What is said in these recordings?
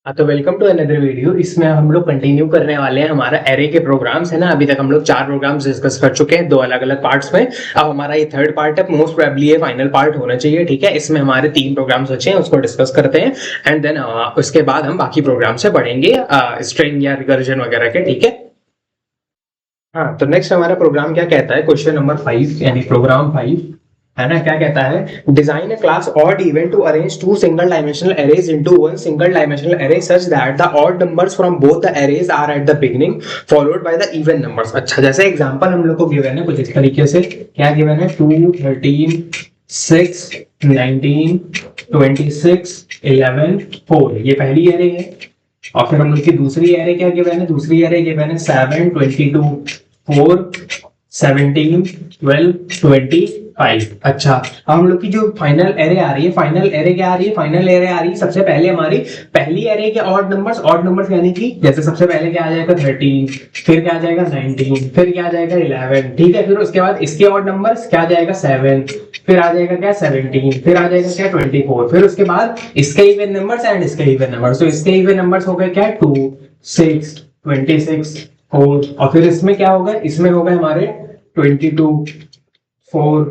हाँ, तो welcome to another video. इसमें हम लोग कंटिन्यू करने वाले हैं हमारा एरे के प्रोग्राम्स है ना। अभी तक हम लोग 4 प्रोग्राम्स डिस्कस कर चुके हैं, 2 अलग अलग पार्ट्स में। अब हमारा ये थर्ड पार्ट है, मोस्ट प्रोबेबली ये फाइनल पार्ट होना चाहिए। ठीक है, इसमें हमारे 3 प्रोग्राम्स बचे हैं, उसको डिस्कस करते हैं एंड देन उसके बाद हम बाकी प्रोग्राम से बढ़ेंगे स्ट्रिंग या रिकर्जन वगैरह के। ठीक है। हाँ, तो नेक्स्ट हमारा प्रोग्राम क्या कहता है, क्वेश्चन नंबर 5 यानी प्रोग्राम 5 है ना। क्या कहता है, design a class odd even to arrange two single dimensional arrays into one single dimensional array such that the odd numbers from both the arrays are at the beginning followed by the even numbers. अच्छा, जैसे example हम लोग को given है कुछ इस तरीके से। क्या गिवन है, 2 13 6 19 26 11 4, ये पहली एरे है। और फिर हम लोग की दूसरी एरे क्या गिवन है, दूसरी एरे गिवन है 7 22 4 17 12 25। अच्छा, हम लोग की जो फाइनल एरे आ रही है, फाइनल एरे क्या आ रही है, फाइनल एरे आ रही है सबसे पहले हमारी पहली एरे के ऑड नंबर्स यानी कि जैसे सबसे पहले क्या आ जाएगा 13, फिर क्या आ जाएगा 19, फिर क्या आ जाएगा 11। ठीक है, फिर उसके बाद इसके ऑड नंबर्स क्या आ जाएगा 7, फिर आ जाएगा क्या 17, फिर आ जाएगा क्या 24, फिर उसके बाद इसके इवन नंबर्स एंड इसके इवन नंबर्स। तो इसके इवन नंबर्स हो गए क्या 2 6 26 4, और फिर इसमें क्या होगा, इसमें होगा हमारे 22 4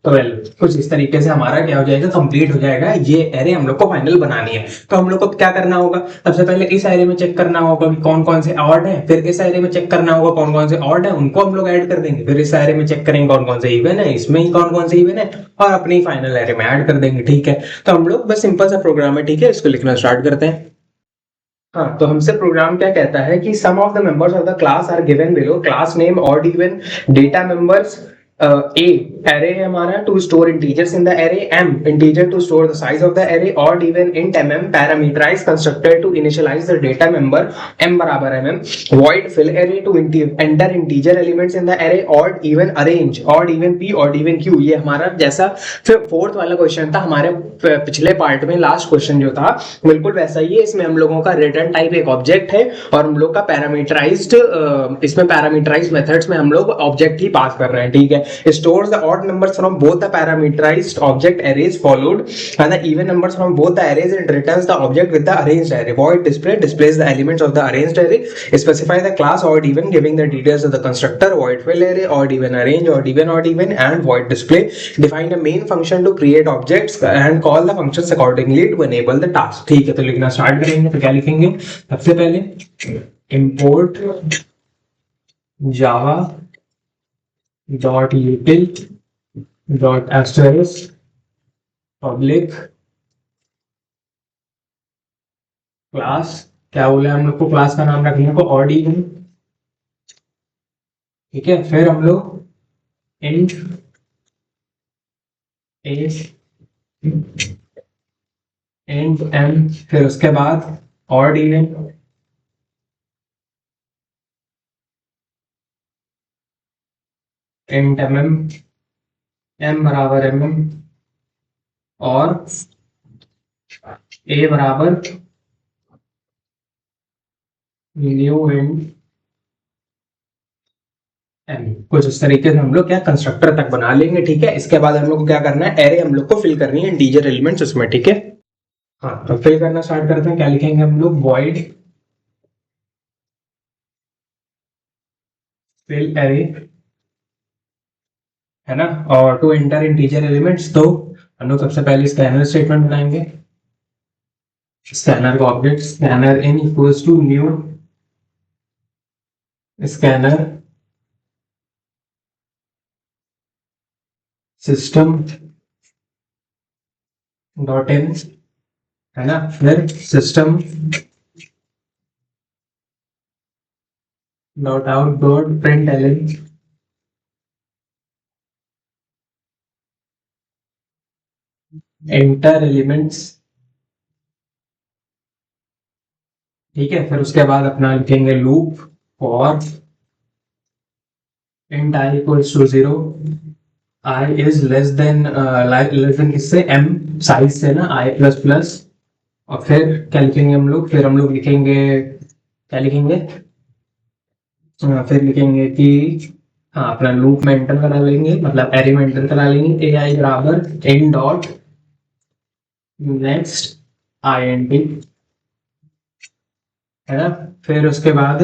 12। कुछ इस तरीके से हमारा क्या हो जाएगा, कंप्लीट हो जाएगा। ये एरे हम लोग को फाइनल बनानी है। तो हम लोग को क्या करना होगा, सबसे पहले इस एरे में चेक करना होगा कि कौन कौन से ऑड है, फिर इस एरे में चेक करना होगा कौन कौन से ऑड है, उनको हम लोग ऐड कर देंगे। फिर इस एरे में चेक करेंगे कौन कौन से इवन है, इसमें ही कौन कौन से इवन है, और अपनी फाइनल एरे में ऐड कर देंगे। ठीक है, तो हम लोग बस सिंपल सा प्रोग्राम है। ठीक है, इसको लिखना स्टार्ट करते हैं। हाँ, तो हमसे प्रोग्राम क्या कहता है कि some of the members of the class are given below, class name odd even data members a array है हमारा to store integers in the array, m integer to store the size of the array, odd even int mm parameterize constructor to initialize the data member m बराबर mm, void fill array to enter integer elements in the array, odd even arrange, odd even p, odd even Q. ये हमारा जैसा फिर fourth वाला question था हमारे पिछले part में, लास्ट क्वेश्चन जो था बिल्कुल वैसा ही है। इसमें हम लोगों का रिटर्न टाइप एक ऑब्जेक्ट है और हम लोग का पैरामीटराइज्ड, इसमें पैरामीटराइज्ड मेथड्स में हम लोग ऑब्जेक्ट ही पास कर रहे हैं। ठीक है, stores the odd numbers from both the parameterized object arrays followed and the even numbers from both the arrays and returns the object with the arranged array. Void display displays the elements of the arranged array. Specify the class odd even giving the details of the constructor. Void fill array, odd even arrange, odd even and void display. Define a main function to create objects and call the functions accordingly to enable the task. ठीक है, तो लिखना start करेंगे। तो क्या लिखेंगे, सबसे पहले import java dot util dot asterisk public class, क्या बोला हम लोग को, क्लास का नाम रखने को ऑड इवन। ठीक है, फिर हम लोग इंट ए इंट एम, फिर उसके बाद odd even, int mm, m बराबर एमएम और ए बराबर न्यू इंट एम। कुछ इस तरीके से हम लोग क्या कंस्ट्रक्टर तक बना लेंगे। ठीक है, इसके बाद हम लोग को क्या करना है, एरे हम लोग को फिल करनी है इंटीजर एलिमेंट्स उसमें। ठीक है, हाँ, तो फिल करना स्टार्ट करते हैं। क्या लिखेंगे हम लोग, वॉइड फिल एरे है ना, और टू एंटर इंटीजर एलिमेंट्स। तो हम लोग सबसे पहले स्कैनर स्टेटमेंट बनाएंगे। स्कैनर का object scanner in equals to new scanner system dot in है ना, फिर system dot out dot print element enter elements. ठीक है, फिर उसके बाद अपना लिखेंगे loop for int i equals to 0, i is less than इससे एम साइज से ना, आई प्लस प्लस। और फिर क्या लिखेंगे हम लोग, फिर हम लोग लिखेंगे क्या लिखेंगे, फिर लिखेंगे कि हाँ, अपना लूप में एंटर करा लेंगे, मतलब एरे में एंटर करा लेंगे, ए आई बराबर in dot next i n t है ना। फिर उसके बाद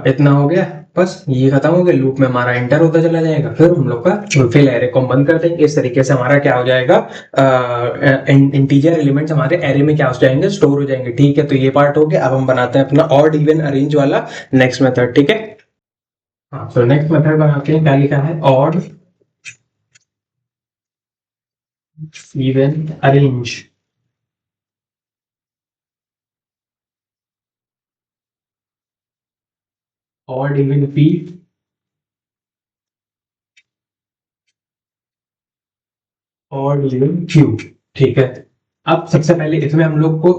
इतना हो गया, बस ये खत्म हो गया, लूप में हमारा एंटर होता चला जाएगा, फिर हम लोग का फिल एरे को हम बंद कर देंगे। इस तरीके से हमारा क्या हो जाएगा, इंटीजर एलिमेंट्स हमारे एरे में क्या हो जाएंगे, स्टोर हो जाएंगे। ठीक है, तो ये पार्ट हो गया। अब हम बनाते हैं अपना ऑड इवन अरेंज वाला नेक्स्ट मेथड। ठीक है, हाँ, तो नेक्स्ट मेथड बनाते हैं। क्या लिखा है, odd even arrange. Odd even p, odd even Q. ठीक है, अब सबसे पहले इसमें हम लोग को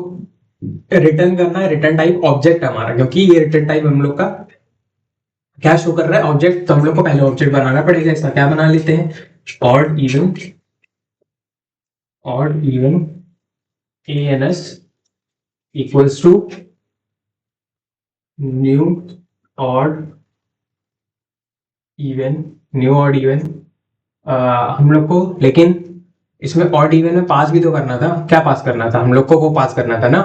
रिटर्न करना है, रिटर्न टाइप ऑब्जेक्ट हमारा, क्योंकि ये रिटर्न टाइप हम लोग का क्या शो कर रहा है, ऑब्जेक्ट। तो हम लोग को पहले ऑब्जेक्ट बनाना पड़ेगा। इसका क्या बना लेते हैं, odd even, odd even a n s equals to new odd even, new odd even. हम लोग को लेकिन इसमें ऑड इवन में पास भी तो करना था। क्या पास करना था हम लोग को, वो पास करना था ना,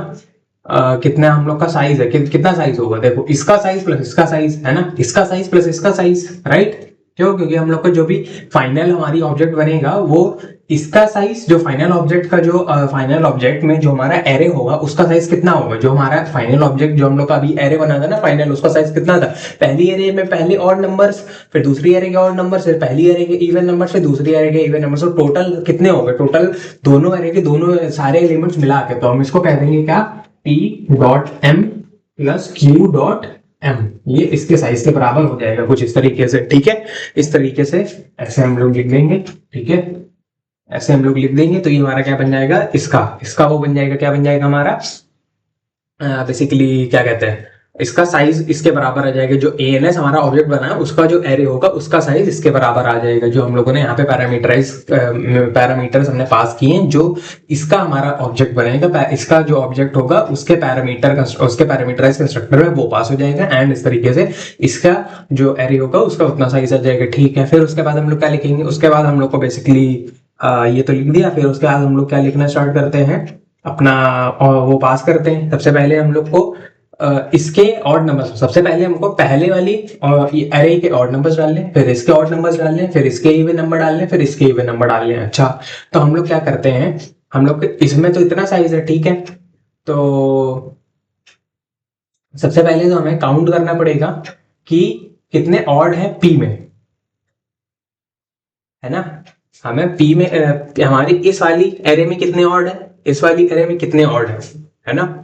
कितना हम लोग का साइज है, कितना साइज होगा। देखो, इसका साइज प्लस इसका साइज, है ना, इसका साइज प्लस इसका साइज, राइट। क्यों, क्योंकि हम लोग का जो भी फाइनल हमारी ऑब्जेक्ट बनेगा वो इसका साइज, जो फाइनल ऑब्जेक्ट का जो फाइनल ऑब्जेक्ट में जो हमारा एरे होगा उसका साइज कितना होगा, जो हमारा फाइनल ऑब्जेक्ट जो हम लोग का अभी एरे बना था ना फाइनल, उसका साइज कितना था, पहली एरे में पहले ऑड नंबर्स, फिर दूसरी एरे के ऑड नंबर्स, फिर पहली एरे के इवन नंबर्स, फिर दूसरी एरे के इवन नंबर्स। तो टोटल कितने हो गए, टोटल दोनों एरे के दोनों सारे एलिमेंट्स मिला के, तो हम इसको कह देंगे क्या, p dot m plus q dot m। ये इसके साइज के बराबर हो जाएगा कुछ इस तरीके से। ठीक है, इस तरीके से ऐसे हम लोग लिख देंगे। ठीक है, ऐसे हम लोग लिख देंगे, तो ये हमारा क्या बन जाएगा, इसका इसका वो बन जाएगा, क्या बन जाएगा हमारा, बेसिकली क्या कहते हैं, इसका साइज इसके बराबर आ जाएगा। जो ए एन एस हमारा ऑब्जेक्ट बना है उसका जो एरे होगा उसका साइज इसके बराबर आ जाएगा, जो हम लोगों ने यहाँ पे पैरामीटर्स हमने पास किए हैं। जो इसका हमारा ऑब्जेक्ट बनेगा, इसका जो ऑब्जेक्ट होगा उसके पैरामीटराइज कंस्ट्रक्टर में वो पास हो जाएगा, एंड इस तरीके से इसका जो एरे होगा उसका उतना साइज आ जाएगा। ठीक है, फिर उसके बाद हम लोग क्या लिखेंगे, उसके बाद हम लोग को बेसिकली ये तो लिख दिया। फिर उसके बाद हम लोग क्या लिखना स्टार्ट करते हैं, अपना वो पास करते हैं। सबसे पहले हम लोग को इसके ऑड नंबर्स, सबसे पहले हमको पहले वाली एरे के ऑड नंबर्स डालने, फिर इसके ऑड नंबर्स डालने, फिर इसके इवन नंबर डालने, फिर इसके इवन नंबर डालने। अच्छा, तो हम लोग क्या करते हैं, हम लोग इसमें तो इतना साइज है, ठीक है, तो सबसे पहले तो हमें काउंट करना पड़ेगा कि कितने ऑड है पी में, है ना। हमें पी में हमारी इस वाली एरे में कितने ऑड है, इस वाली एरे में कितने ऑड है ना,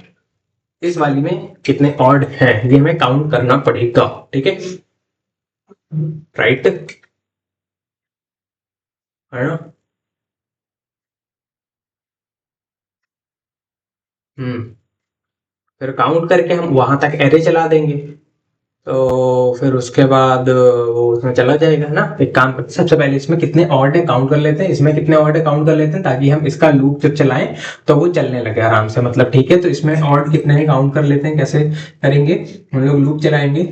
इस वाली में कितने ऑड हैं, ये हमें काउंट करना पड़ेगा। ठीक है, राइट, है ना। हम्म, फिर काउंट करके हम वहां तक एरे चला देंगे, तो फिर उसके बाद वो उसमें चला जाएगा ना। एक काम करते हैं, सबसे पहले इसमें कितने ऑड है काउंट कर लेते हैं, इसमें कितने ऑड है काउंट कर लेते हैं, ताकि हम इसका लूप जब चलाएं तो वो चलने लगे आराम से, मतलब। ठीक है, तो इसमें ऑड कितने हैं काउंट कर लेते हैं। कैसे करेंगे, हम लोग लूप चलाएंगे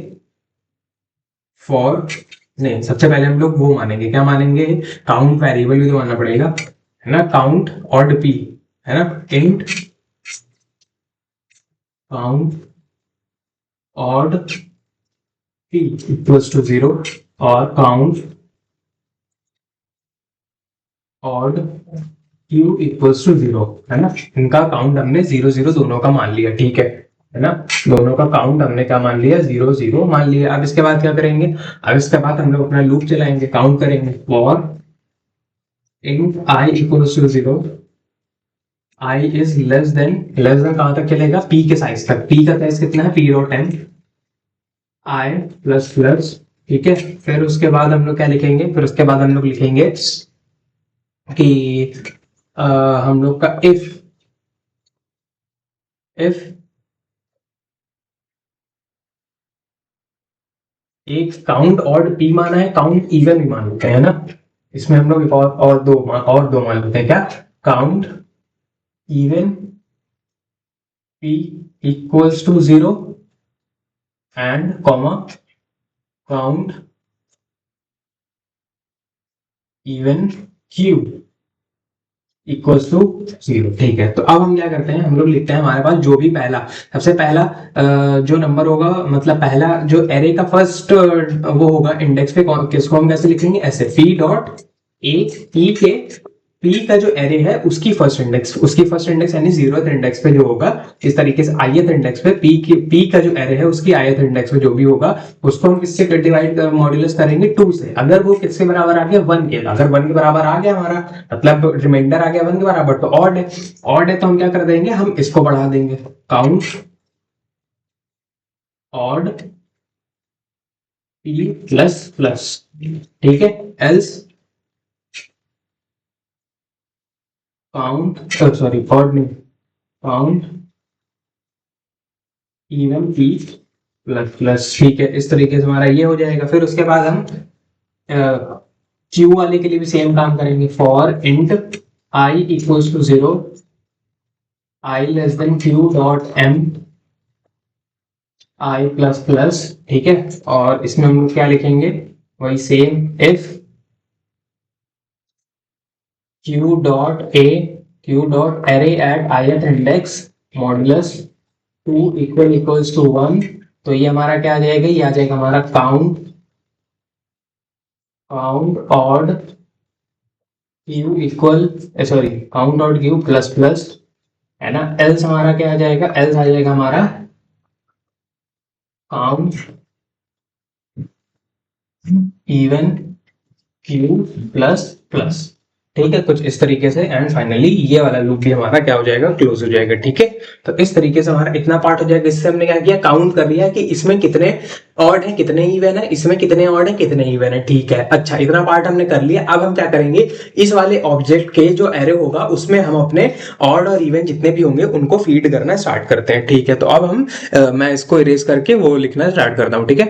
फॉर, नहीं, सबसे पहले हम लोग वो मानेंगे, क्या मानेंगे, काउंट वेरिएबल भी तो मानना पड़ेगा, है ना। काउंट ऑड पी, है ना, int count odd p equals to 0, और count odd q equals to 0, है ना। इनका काउंट हमने 0 0 दोनों का मान लिया, ठीक है ना। दोनों का काउंट हमने क्या मान लिया, 0 0 मान लिया। अब इसके बाद क्या करेंगे, अब इसके बाद हम लोग अपना लूप चलाएंगे, काउंट करेंगे for int i equals to 0, i is less than कहां तक चलेगा, पी के साइज तक। पी का साइज कितना है, P dot m i plus plus. ठीक है, फिर उसके बाद हम लोग क्या लिखेंगे, फिर उसके बाद हम लोग लिखेंगे कि हम लोग का इफ एक काउंट ऑड पी माना है, काउंट इवन भी मान लेते हैं ना। इसमें हम लोग एक और दो मान लेते हैं, क्या, count even p equals to 0 and comma count even q equals to 0। ठीक है, तो अब हम क्या करते हैं, हम लोग लिखते हैं हमारे पास जो भी पहला, सबसे पहला जो नंबर होगा, मतलब पहला जो एरे का फर्स्ट वो होगा इंडेक्स पे, किसको हम कैसे लिखेंगे, ऐसे पी डॉट ए, पी के, पी का जो एरे है उसकी फर्स्ट इंडेक्स यानी 0th इंडेक्स पे जो होगा, इस तरीके से ith इंडेक्स पे पी का जो एरे है उसकी ith इंडेक्स पे जो भी होगा उसको हम किससे डिवाइड मॉड्यूलस करेंगे, 2 से। अगर वो किसके बराबर आ गया, 1 के, अगर 1 के बराबर आ गया हमारा, मतलब रिमाइंडर आ गया 1 के बराबर, तो ऑड है तो हम क्या कर देंगे, हम इसको बढ़ा देंगे, count odd P plus plus. ठीक है, एल्स काउंट, सॉरी ऑड नहीं, count even P plus plus. ठीक है, इस तरीके से हमारा ये हो जाएगा। फिर उसके बाद हम क्यू वाले के लिए भी सेम काम करेंगे, for int i equals to 0, i less than q dot m i plus plus. ठीक है, और इसमें हम लोग क्या लिखेंगे, वही same, if q dot a, q dot array at ith index modulus 2 equals to 1, तो ये हमारा क्या आ जाएगा, ये आ जाएगा हमारा count odd Q equal, sorry count odd q plus plus, है ना। एल्स हमारा क्या आ जाएगा, एल्स आ जाएगा हमारा count even Q plus plus. ठीक है, कुछ इस तरीके से, एंड फाइनली ये वाला लूप भी हमारा क्या हो जाएगा, क्लोज हो जाएगा। ठीक है, तो इस तरीके से हमारा इतना पार्ट हो जाएगा। इससे हमने क्या किया, काउंट कर लिया कि इसमें कितने ऑड है कितने इवन है, इसमें कितने ऑड है कितने इवन है। ठीक है, अच्छा इतना पार्ट हमने कर लिया। अब हम क्या करेंगे, इस वाले ऑब्जेक्ट के जो एरे होगा उसमें हम अपने ऑड और इवन जितने भी होंगे उनको फीड करना स्टार्ट करते हैं। ठीक है, तो अब हम मैं इसको इरेज करके वो लिखना स्टार्ट करता हूँ। ठीक है,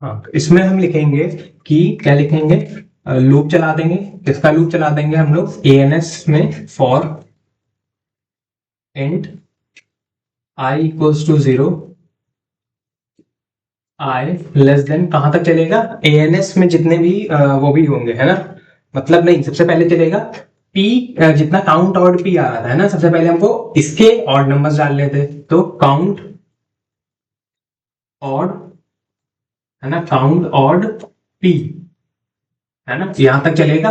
हाँ, तो इसमें हम लिखेंगे कि क्या लिखेंगे, लूप चला देंगे। किसका लूप चला देंगे हम लोग, ANS में, for int i equals to 0, i less than, कहां तक चलेगा, ANS में जितने भी वो भी होंगे, है ना। मतलब नहीं, सबसे पहले चलेगा P, जितना काउंट ऑड P आ रहा था, है ना, सबसे पहले हमको इसके ऑड नंबर्स डाल लेते, तो काउंट ऑड, है ना, काउंट ऑड P, है ना, यहां तक चलेगा।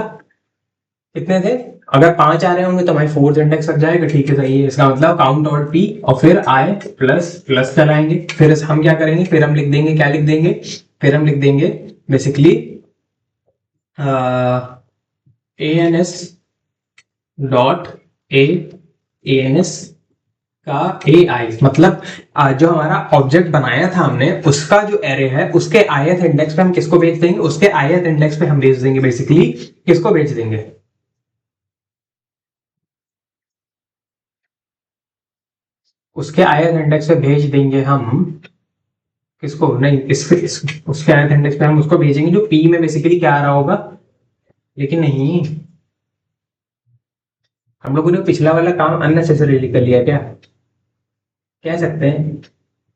कितने थे, अगर 5 आ रहे होंगे तो हमारे 4th इंडेक्स लग जाएगा। ठीक है, सही है, इसका मतलब काउंट और पी, और फिर आई प्लस प्लस चलाएंगे। फिर हम क्या करेंगे, फिर हम लिख देंगे, क्या लिख देंगे, फिर हम लिख देंगे बेसिकली ANS डॉट ANS का AI, मतलब जो हमारा ऑब्जेक्ट बनाया था हमने उसका जो एरे है उसके ith इंडेक्स पे हम किसको भेज देंगे, उसके ith इंडेक्स पे हम भेज देंगे, बेसिकली किसको भेज देंगे, उसके ith इंडेक्स पे भेज देंगे हम किसको, नहीं उसके ith इंडेक्स पे हम उसको भेजेंगे जो P में बेसिकली क्या आ रहा होगा। लेकिन नहीं, हम लोगों ने पिछला वाला काम अननेसेसरीली कर लिया क्या, कह सकते हैं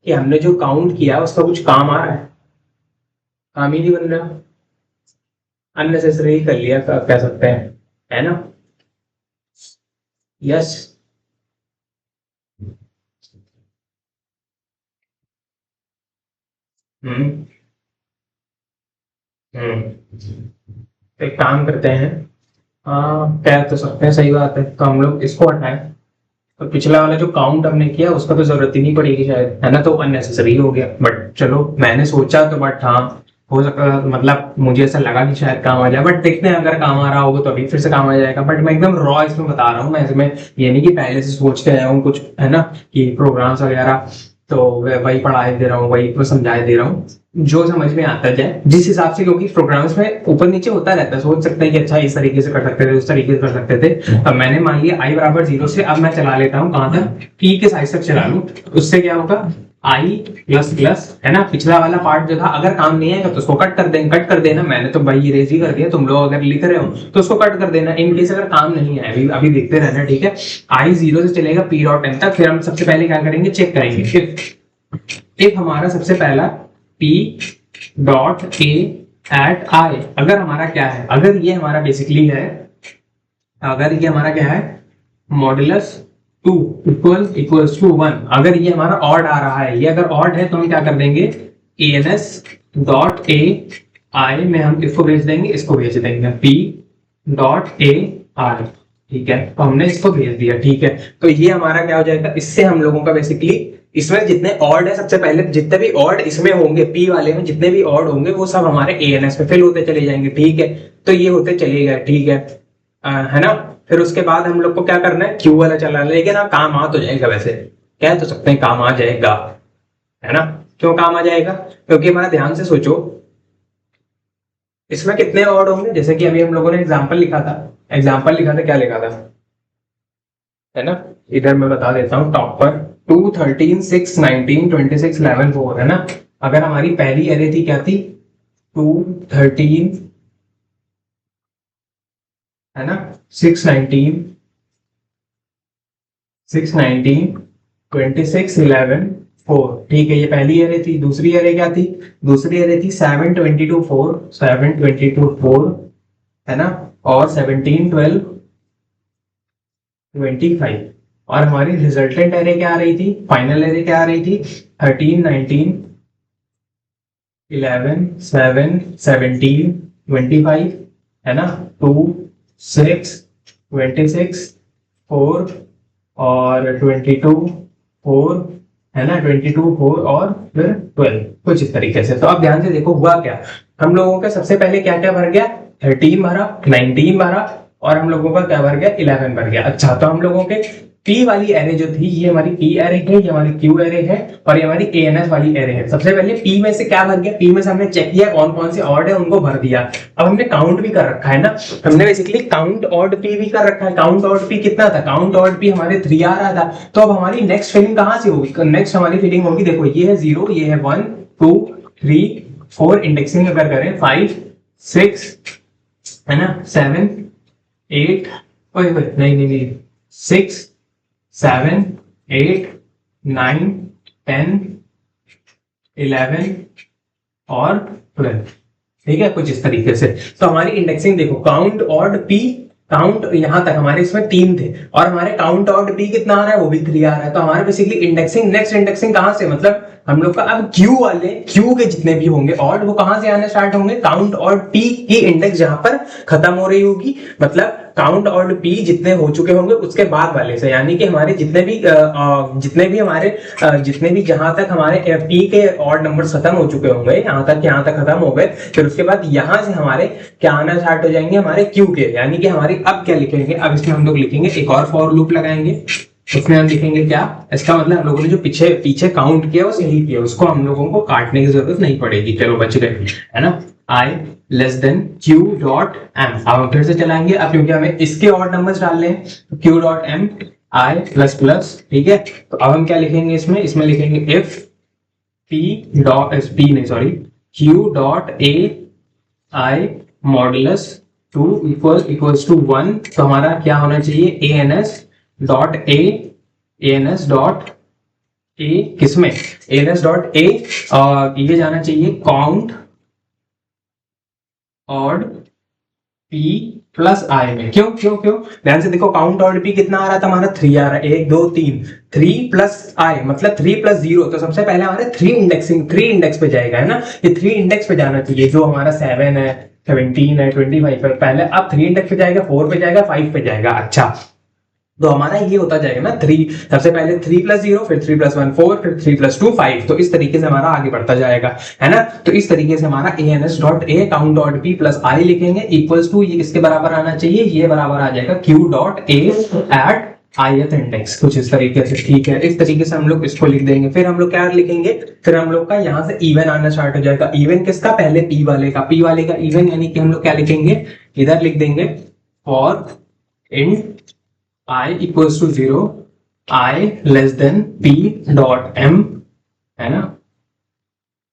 कि हमने जो काउंट किया उसका कुछ काम आ रहा है, काम ही नहीं बन रहा, अननेसेसरी कर लिया, कह सकते हैं, है ना। यस, हम्म हम्म तो एक काम करते हैं, हाँ कह तो सकते हैं, सही बात है, तो हम लोग इसको हटाएं। तो पिछला वाला जो काउंट हमने किया उसका तो जरूरत ही नहीं पड़ेगी शायद, है ना, तो अननेसेसरी हो गया। बट चलो मैंने सोचा तो, बट हाँ हो सकता, मतलब मुझे ऐसा लगा कि शायद काम आ जाए, बट देखते हैं अगर काम आ रहा होगा तो अभी फिर से काम आ जाएगा। बट मैं एकदम रॉ इसमें बता रहा हूँ, मैं इसमें ये नहीं कि पहले से सोच के आया हूँ कुछ, है ना, कि प्रोग्राम्स वगैरह, तो वही पढ़ाई दे रहा हूँ, वही तो समझाए दे रहा हूँ, जो समझ में आता जाए जिस हिसाब से, क्योंकि प्रोग्राम्स में ऊपर नीचे होता रहता है, सोच सकते हैं कि अच्छा इस तरीके से कर सकते थे, उस तरीके से कर सकते थे। अब मैंने मान लिया i बराबर 0 से, अब मैं चला लेता हूँ कहां तक, p के साइज तक चला लूं, उससे क्या होगा, i प्लस प्लस, है ना। पिछला वाला पार्ट जो था अगर काम नहीं आएगा तो उसको कट कर देंगे, कट कर देना, मैंने तो भाई इरेज ही कर दिया, तुम लोग अगर लिख रहे हो तो उसको कट कर देना, इन केस अगर काम नहीं आए, अभी अभी देखते रहना। ठीक है, i 0 से चलेगा p डॉट n तक, फिर हम सबसे पहले क्या करेंगे, चेक करेंगे if हमारा सबसे पहला p dot a at i, अगर हमारा क्या है, अगर ये हमारा बेसिकली है अगर ये हमारा क्या है, मॉड्यूलस 2 इक्वल्स टू 1, अगर ये हमारा ऑड आ रहा है, ये अगर ऑड है तो हम क्या कर देंगे, ans डॉट ए आई में हम इसको भेज देंगे, इसको भेज देंगे p डॉट ए आई, ठीक है। तो हमने इसको भेज दिया, ठीक है। तो ये हमारा क्या हो जाएगा, इससे हम लोगों का बेसिकली इसमें जितने ऑड है, सबसे पहले जितने भी ऑड इसमें होंगे, पी वाले में जितने भी ऑड होंगे वो सब हमारे एएनएस में फिल होते चले जाएंगे, ठीक है। तो ये होते चले गए, ठीक है ना। फिर उसके बाद हम लोग को क्या करना है, क्यू वाला चला, लेकिन ना काम आ तो जाएगा, वैसे कह तो सकते हैं काम आ जाएगा, है ना। क्यों काम आ जाएगा, क्योंकि हमारा ध्यान से सोचो, इसमें कितने ऑड होंगे, जैसे कि अभी हम लोगों ने एग्जाम्पल लिखा था, क्या लिखा था, है ना। इधर मैं बता देता हूँ टॉप पर 2 13 6 19 26 11 4, है ना। अगर हमारी पहली एरे थी क्या थी, 2 13, है ना, 6 19 26 11 4, ठीक है। ये पहली एरे थी। दूसरी एरे क्या थी, दूसरी एरे थी 7 22 4, है ना, और 17 12 25, और हमारी रिजल्टेंट एरे क्या आ रही थी, फाइनल एरे क्या आ रही थी, 13 19 11 7 17 25, है ना, 2 6 26 4 और 22 4, है ना, 22 4 और फिर 12, कुछ इस तरीके से। तो अब ध्यान से देखो हुआ क्या, हम लोगों का सबसे पहले क्या क्या भर गया, 13 भरा, 19 भरा, और हम लोगों का क्या भर गया, 11 भर गया। अच्छा, तो हम लोगों के पी वाली एरे जो थी, ये हमारी पी एरे है, ये हमारी क्यू एरे है, और ये हमारी एएनएस वाली एरे है। सबसे पहले पी में से क्या भर गया, पी में से हमने चेक किया कौन कौन से ऑड है, उनको भर दिया। अब हमने काउंट भी कर रखा है ना, हमने बेसिकली काउंट ऑड पी भी कर रखा है। काउंट ऑड पी कितना था, काउंट ऑड पी हमारे 3 आ रहा था। तो अब हमारी नेक्स्ट फिलिंग कहां से होगी, नेक्स्ट हमारी फिलिंग होगी, देखो ये है 0, ये है 1 2 3 4, इंडेक्सिंग अगर करें 5 6, है ना, 7 8, नहीं 6 7 8 9 10 11 और 12, ठीक है, कुछ इस तरीके से। तो हमारी इंडेक्सिंग देखो, काउंट ऑड पी, काउंट यहां तक हमारे इसमें 3 थे, और हमारे काउंट ऑड पी कितना आ रहा है, वो भी 3 आ रहा है। तो हमारे बेसिकली इंडेक्सिंग, नेक्स्ट इंडेक्सिंग कहां से, मतलब हम लोग का अब क्यू वाले, क्यू के जितने भी होंगे ऑड, वो कहां से आने स्टार्ट होंगे, काउंट ऑड पी की इंडेक्स जहां पर खत्म हो रही होगी, मतलब काउंट ऑड पी जितने हो चुके होंगे उसके बाद वाले से, यानी कि हमारे जितने भी जहां तक हमारे पी के ऑड नंबर खत्म हो चुके होंगे, यहां तक खत्म हो गए, फिर उसके बाद यहां से हमारे क्या आना स्टार्ट हो जाएंगे, हमारे क्यू के, यानी कि हमारी अब क्या लिखेंगे, अब इसमें हम लोग लिखेंगे एक और फॉर लूप लगाएंगे। उसमें हम लिखेंगे क्या, इसका मतलब हम लोगों ने जो पीछे काउंट किया वो सही किया, उसको हम लोगों को काटने की जरूरत नहीं पड़ेगी, चलो बच गए, है ना। I less than q dot m, अब हम फिर से चलाएंगे, अब क्योंकि हमें इसके ऑड नंबर्स डालने हैं, तो q dot m i plus plus, ठीक है। तो अब हम क्या लिखेंगे इसमें लिखेंगे if q dot a i modulus 2 equals to 1, तो हमारा क्या होना चाहिए, एएनएस डॉट ए किसमें, एएनएस डॉट ए, ये जाना चाहिए काउंट ऑड पी प्लस आई में। क्यों ध्यान से देखो, काउंट ऑड पी कितना आ रहा था हमारा, 3 आ रहा है, 1 2 3, 3 प्लस आई मतलब 3 प्लस 0, तो सबसे पहले हमारे 3 इंडेक्स पे जाएगा, है ना। ये 3 इंडेक्स पे जाना चाहिए, जो हमारा 7 है 17 है 25 है, पहले अब 3 इंडेक्स पे जाएगा, 4 पे जाएगा, 5 पे जाएगा। अच्छा, तो हमारा ये होता जाएगा ना 3, सबसे पहले 3 प्लस 0, फिर 3 प्लस 1 4, फिर 3 प्लस 2 5, तो इस तरीके से हमारा आगे बढ़ता जाएगा, है ना। तो इस तरीके से हमारा ans dot a count dot p plus i लिखेंगे, इक्वल्स टू, ये किसके बराबर आना चाहिए, ये बराबर आ जाएगा q dot a at ith index, कुछ इस तरीके से, ठीक है। इस तरीके से हम लोग इसको लिख देंगे। फिर हम लोग क्या लिखेंगे, फिर हम लोग का यहाँ से इवन आना स्टार्ट हो जाएगा। इवन किसका, पहले p वाले का इवन, यानी कि हम लोग क्या लिखेंगे, इधर लिख देंगे for int i equals to 0, i less than p dot m, है ना,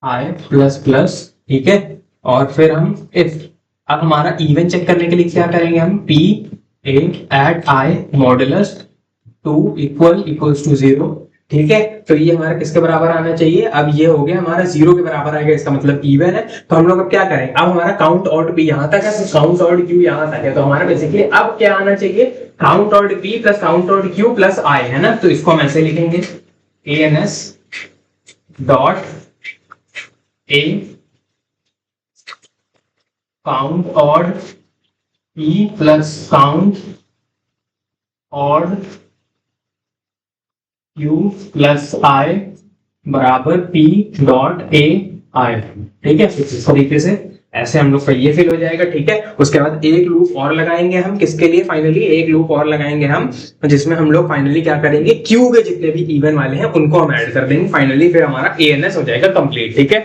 i प्लस प्लस, ठीक है। और फिर हम if, अब हमारा इवन चेक करने के लिए क्या करेंगे हम, p a at i modulus 2 equals to 0, ठीक है, तो ये हमारा किसके बराबर आना चाहिए, अब ये हो गया हमारा 0 के बराबर आएगा, इसका मतलब इवन है। तो हम लोग अब क्या करें, अब हमारा काउंट ऑड बी यहाँ तक है, तो काउंट ऑड क्यू यहाँ तक है, तो हमारा बेसिकली अब क्या आना चाहिए, count odd b plus count odd q plus i, है ना। तो इसको हम ऐसे लिखेंगे a n s dot a count odd e plus count odd q plus i बराबर पी डॉट ए आई। ठीक है, इस तरीके से ऐसे हम लोग का ये फिल हो जाएगा। ठीक है, उसके बाद एक लूप और लगाएंगे हम, किसके लिए, फाइनली एक लूप और लगाएंगे हम, जिसमें हम लोग फाइनली क्या करेंगे, क्यू के जितने भी इवन वाले हैं उनको हम ऐड कर देंगे फाइनली, फिर हमारा एएनएस हो जाएगा कंप्लीट। ठीक है,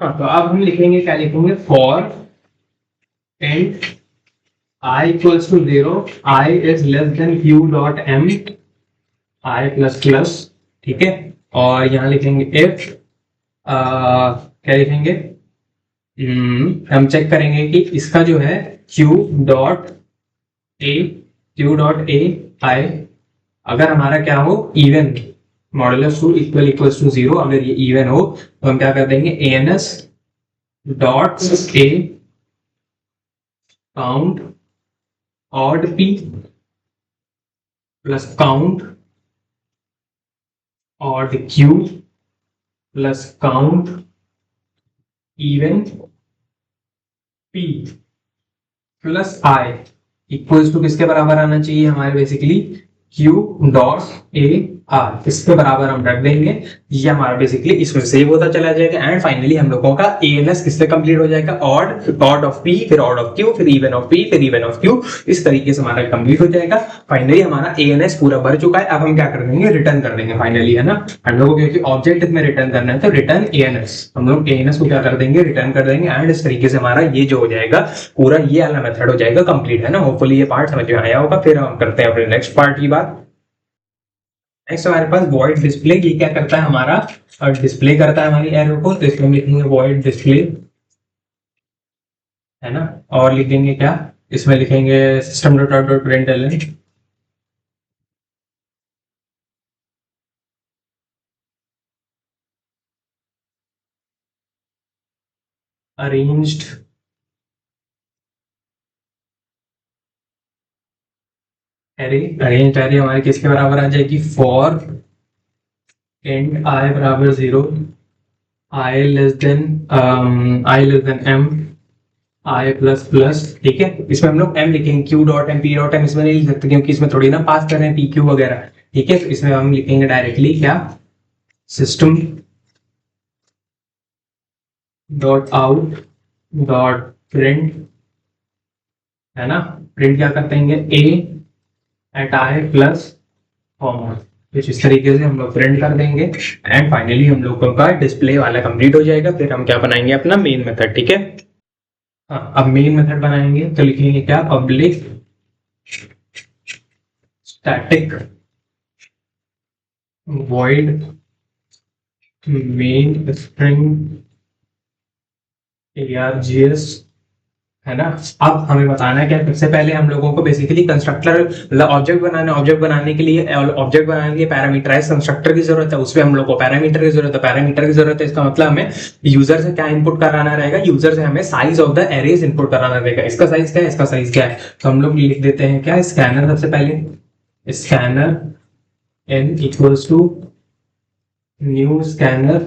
हाँ, तो अब हम लिखेंगे, क्या लिखेंगे, for and i equals to 0, i is less than q dot m i plus plus। ठीक है, और यहाँ लिखेंगे if क्या लिखेंगे, हम चेक करेंगे कि इसका जो है q डॉट a i अगर हमारा क्या हो, even, modulus 2 equal equals to 0, अगर ये इवन हो तो हम क्या कर देंगे, ans dot a count odd p plus count odd q plus count even p plus i equals to किसके बराबर आना चाहिए, हमारे basically q dot a r, इसके बराबर हम रख देंगे। ये हमारा बेसिकली इसमें सेव होता चला जाएगा, एंड फाइनली हम लोगों का एएनएस किससे कंप्लीट हो जाएगा, ऑड ऑफ p, फिर ऑड ऑफ q, फिर इवन ऑफ p, फिर इवन ऑफ q, इस तरीके से हमारा कंप्लीट हो जाएगा। फाइनली हमारा एएनएस पूरा भर चुका है। अब हम क्या कर देंगे, रिटर्न कर देंगे फाइनली, है ना। हम लोगों को क्योंकि ऑब्जेक्ट में रिटर्न करना है, तो रिटर्न एएनएस, हम लोग एएनएस को क्या कर देंगे, रिटर्न कर देंगे, एंड इस तरीके से हमारा ये जो हो जाएगा पूरा ये वाला मेथड हो जाएगा कंप्लीट, है ना। होपफुली ये पार्ट समझ में आया होगा। फिर हम करते हैं अपने नेक्स्ट पार्ट की बात। नेक्स्ट हमारे पास वॉइड डिस्प्ले, ये क्या करता है हमारा, और डिस्प्ले करता है हमारी एरो को, तो इसमें लिखेंगे वॉइड डिस्प्ले, है ना। और लिखेंगे क्या, इसमें लिखेंगे system dot out dot println arranged array, arranged array हमारे किसके बराबर आ जाएगी, फॉर एंड आई बराबर 0, i less than m i plus plus. ठीक है, इसमें हम लोग m लिखेंगे, q dot m p dot m इसमें नहीं लिख सकते क्योंकि इसमें थोड़ी ना पास कर रहे हैं pq वगैरह। ठीक है, तो इसमें हम लिखेंगे डायरेक्टली क्या, system dot out dot print, है ना। प्रिंट क्या करते हैं, a at i plus comma, कुछ इस तरीके से हम लोग प्रिंट कर देंगे, एंड फाइनली हम लोगों का डिस्प्ले वाला कंप्लीट हो जाएगा। फिर हम क्या बनाएंगे, अपना मेन मेथड। ठीक है, हाँ, अब मेन मेथड बनाएंगे तो लिखेंगे क्या, public static void main string args, है ना। अब हमें बताना है क्या, सबसे पहले हम लोगों को बेसिकली कंस्ट्रक्टर, मतलब ऑब्जेक्ट बनाने के लिए पैरामीटराइज कंस्ट्रक्टर की जरूरत है, उसमें हम लोग को पैरामीटर की जरूरत है। इसका मतलब हमें यूजर से क्या इनपुट कराना रहेगा, यूजर से हमें size of the arrays input कराना रहेगा। इसका साइज क्या है, इसका साइज क्या है, तो हम लोग लिख देते हैं क्या, स्कैनर, सबसे पहले scanner n equals to new scanner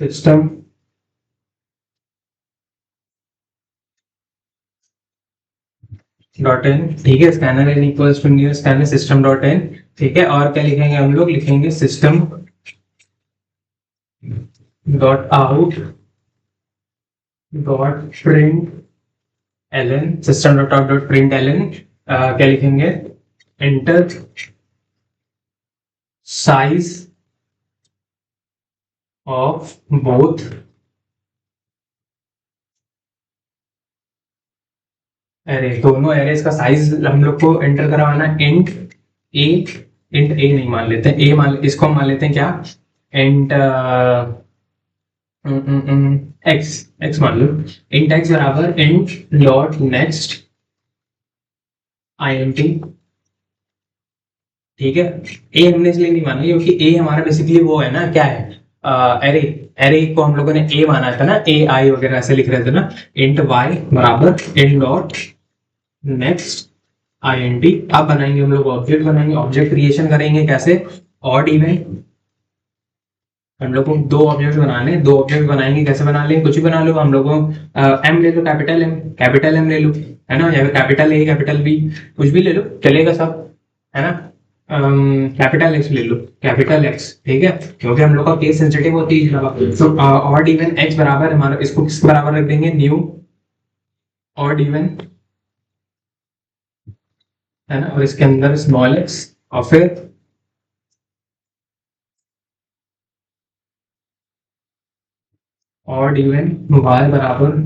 system dot n. ठीक है, scanner n equals to new scanner system dot n. ठीक है, और क्या लिखेंगे हम लोग, लिखेंगे system dot out dot print ln, system dot out dot print ln, क्या लिखेंगे, enter size of both array, दोनों एरेज का साइज हम लोग को एंटर करवाना, इंट ए नहीं मान लेते हैं, इसको हम मान लेते हैं क्या, इंट एक्स मान लो, इंट एक्स बराबर इंट डॉट नेक्स्ट INT ठीक है। ए हमने इसलिए नहीं माना क्योंकि ए हमारा बेसिकली वो है ना, क्या है, एरे। एरे को हम लोगों ने ए माना था ना, ए आई वगैरह ऐसे लिख रहे थे ना। इंट वाई बराबर in dot next i n t. अब बनाएंगे हम लोग ऑब्जेक्ट, बनाएंगे ऑब्जेक्ट क्रिएशन करेंगे कैसे, ऑड इवन। हम लोग को दो ऑब्जेक्ट बनाने, दो ऑब्जेक्ट बनाएंगे, कैसे बना लेंगे, कुछ भी बना लो। हम लोगों एम ले लो, कैपिटल एम ले लो, है ना, या फिर कैपिटल ए कैपिटल बी, कुछ भी ले लो चलेगा सब, है ना। कैपिटल एक्स ले लो, कैपिटल एक्स, ठीक है, क्योंकि हम लोग का केस सेंसिटिव होती है। तो ऑड इवन एक्स बराबर हमारा, इसको किसके बराबर रख देंगे, न्यू ऑड इवन, है ना, और इसके अंदर स्मॉल एक्स, और फिर ऑड इवन वाई बराबर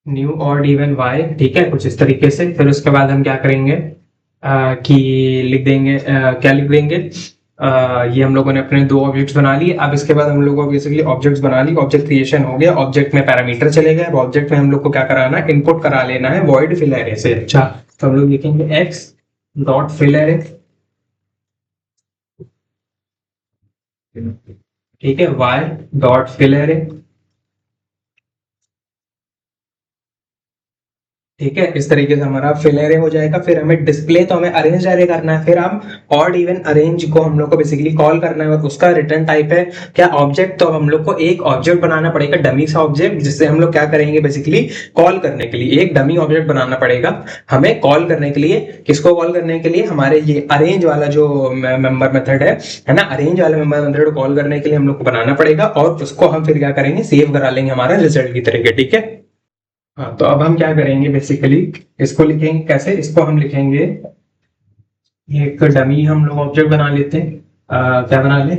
न्यू ऑड इवन वाई, ठीक है, कुछ इस तरीके से। फिर उसके बाद हम क्या करेंगे कि लिख देंगे, क्या लिख देंगे, ये हम लोगों ने अपने दो ऑब्जेक्ट्स बना लिए। अब इसके बाद हम लोगों को बेसिकली ऑब्जेक्ट्स बना ली, ऑब्जेक्ट क्रिएशन हो गया, ऑब्जेक्ट में पैरामीटर चले गए। अब ऑब्जेक्ट में हम लोग को क्या कराना है, इनपुट करा लेना है वॉइड फिल एरे से। अच्छा, तो हम लोग लिखेंगे एक्स डॉट फिल एरे, ठीक है, वाई डॉट फिल एरे, ठीक है, इस तरीके से हमारा फिल एरे हो जाएगा। फिर हमें डिस्प्ले, तो हमें अरेंज एरे करना है। फिर हम ऑड इवन अरेंज को हम लोग को बेसिकली कॉल करना है, और उसका रिटर्न टाइप है क्या, ऑब्जेक्ट। तो हम लोग को एक ऑब्जेक्ट बनाना पड़ेगा, डमी सा ऑब्जेक्ट, जिससे हम लोग क्या करेंगे बेसिकली, कॉल करने के लिए एक डमी ऑब्जेक्ट बनाना पड़ेगा हमें कॉल करने के लिए। किसको कॉल करने के लिए, हमारे ये अरेंज वाला जो मेंबर मेथड है ना, अरेंज वाला मेंबर मेथड को कॉल करने के लिए हम लोग को बनाना पड़ेगा, और उसको हम फिर क्या करेंगे, सेव करा लेंगे हमारा रिजल्ट की तरीके, ठीक है। हाँ, तो अब हम क्या करेंगे बेसिकली, इसको लिखेंगे कैसे, इसको हम लिखेंगे, एक डमी हम लोग ऑब्जेक्ट बना लेते हैं, क्या बना ले,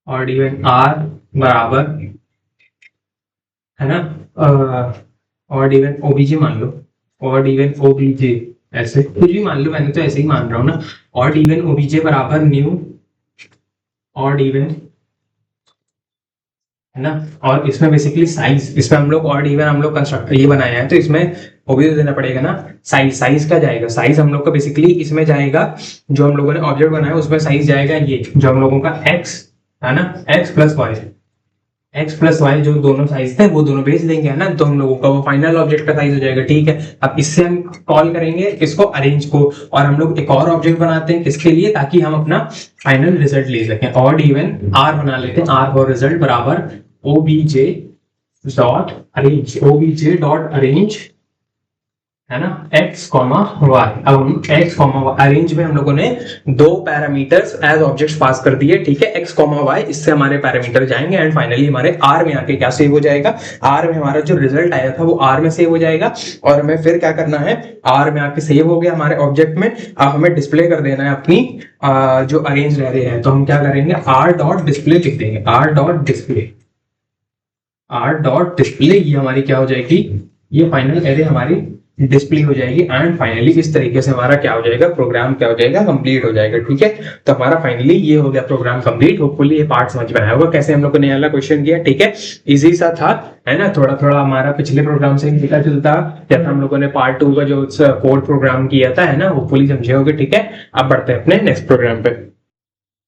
ऑड इवन आर बराबर, है ना, ऑड इवन ओबीजे मान लो, ऑड इवन ओबीजे, ऐसे कुछ भी मान लो, मैंने तो ऐसे ही मान रहा हूँ ना। ऑड इवन ओबीजे बराबर न्यू ऑड इवन, है ना, और इसमें बेसिकली साइज, इसमें हम लोग ऑड इवन हम लोग कंस्ट्रक्ट ये बनाया है, तो इसमें वो भी तो देना पड़ेगा ना। साइज, साइज क्या जाएगा, साइज हम लोग का बेसिकली इसमें जाएगा, जो हम लोगों ने ऑब्जेक्ट बनाया उसमें साइज जाएगा ये, जो हम लोगों का एक्स है ना, x plus y, x plus y जो दोनों साइज थे वो दोनों भेज देंगे, है ना, तो हम लोगों का वो फाइनल ऑब्जेक्ट का साइज हो जाएगा, ठीक है। अब इससे हम कॉल करेंगे इसको अरेंज को, और हम लोग एक और ऑब्जेक्ट बनाते हैं किसके लिए, ताकि हम अपना फाइनल रिजल्ट ले सकें। ऑड इवन आर बना लेते हैं, आर फॉर रिजल्ट बराबर OBJ dot arrange, OBJ dot arrange, है ना, x कॉमा वाई। अब हम x कॉमा अरेंज में हम लोगों ने दो पैरामीटर्स एज ऑब्जेक्ट्स पास कर दिए, ठीक है, x कॉमा वाई, इससे हमारे पैरामीटर जाएंगे, एंड फाइनली हमारे r में आके क्या सेव हो जाएगा, r में हमारा जो रिजल्ट आया था वो r में सेव हो जाएगा। और हमें फिर क्या करना है, r में आके सेव हो गया हमारे ऑब्जेक्ट में, अब हमें डिस्प्ले कर देना है अपनी जो अरेंज रह रहे हैं, तो हम क्या करेंगे, r डॉट डिस्प्ले लिख देंगे, r dot display, r dot display, ये हमारी क्या हो जाएगी, ये फाइनल एरे हमारी डिस्प्ले हो जाएगी, एंड फाइनली इस तरीके से हमारा क्या हो जाएगा, प्रोग्राम क्या हो जाएगा, कंप्लीट हो जाएगा, ठीक है। तो हमारा फाइनली ये हो गया प्रोग्राम कंप्लीट। होपफुली ये पार्ट समझ में आया होगा कैसे हम लोग ने वाला क्वेश्चन किया, ठीक है, इजी सा था, है ना, थोड़ा थोड़ा हमारा पिछले प्रोग्राम से मिलता जुलता, जैसे हम लोगों ने पार्ट 2 का जो कोड प्रोग्राम किया था, है ना, होपफुली समझे होगे, ठीक है। अब बढ़ते हैं अपने नेक्स्ट प्रोग्राम पे।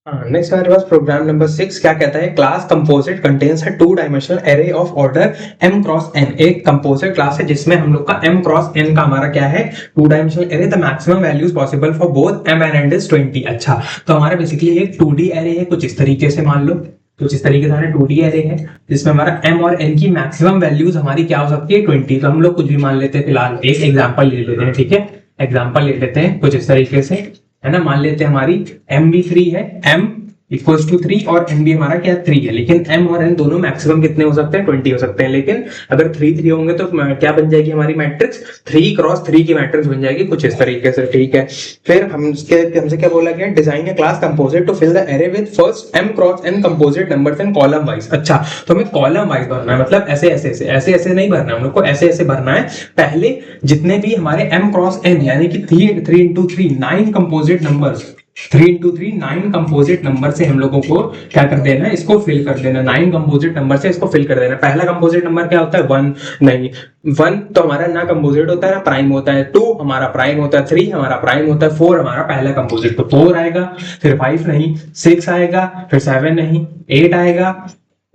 नेक्स्ट हमारे पास प्रोग्राम नंबर 6 क्या कहता है, क्लास कंपोजिट कंटेन्स है 2 dimensional array of order m cross n। एक कंपोजिट क्लास है जिसमें हम लोग का m क्रॉस n का हमारा क्या है, 2 dimensional array, the maximum values possible for both m and n is 20। अच्छा, तो हमारा बेसिकली एक 2D एरे है, कुछ इस तरीके से मान लो, कुछ इस तरीके से हमारे 2D एरे है जिसमें हमारा m और n की मैक्सिमम वैल्यूज हमारी क्या हो सकती है, 20। तो हम लोग कुछ भी मान लेते हैं, फिलहाल एक एग्जांपल ले लेते हैं, ठीक है, एग्जांपल ले लेते हैं कुछ इस तरीके से, है ना, मान लेते हैं हमारी m भी 3 है, m इक्वल्स टू 3 और n भी हमारा क्या 3 है, लेकिन m और n दोनों मैक्सिमम कितने हो सकते हैं, 20 हो सकते हैं। लेकिन अगर 3 3 होंगे तो क्या बन जाएगी हमारी मैट्रिक्स, 3 क्रॉस 3 की मैट्रिक्स बन जाएगी कुछ इस तरीके से, ठीक है। फिर हमसे क्या बोला गया, design a class composite to fill the array with first m cross n composite numbers in column wise. अच्छा, तो हमें कॉलम वाइज भरना है, मतलब ऐसे ऐसे ऐसे ऐसे ऐसे नहीं भरना, हम लोग को ऐसे ऐसे भरना है। पहले जितने भी हमारे m क्रॉस n यानी कि 3 3 into 3 9 composite numbers, 3 into 3 9 composite number से हम लोगों को क्या कर देना है, इसको फिल कर देना, 9 कंपोजिट नंबर से इसको फिल कर देना। पहला कंपोजिट नंबर क्या होता है, 1 नहीं, 1 तो हमारा ना कंपोजिट होता है ना प्राइम होता है, 2 हमारा प्राइम होता है, 3 हमारा प्राइम होता है, 4 हमारा पहला कंपोजिट, तो 4 आएगा, फिर 5 नहीं, 6 आएगा, फिर 7 नहीं, 8 आएगा,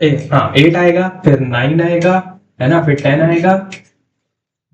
8 आएगा, फिर 9 आएगा, है ना, फिर 10 आएगा,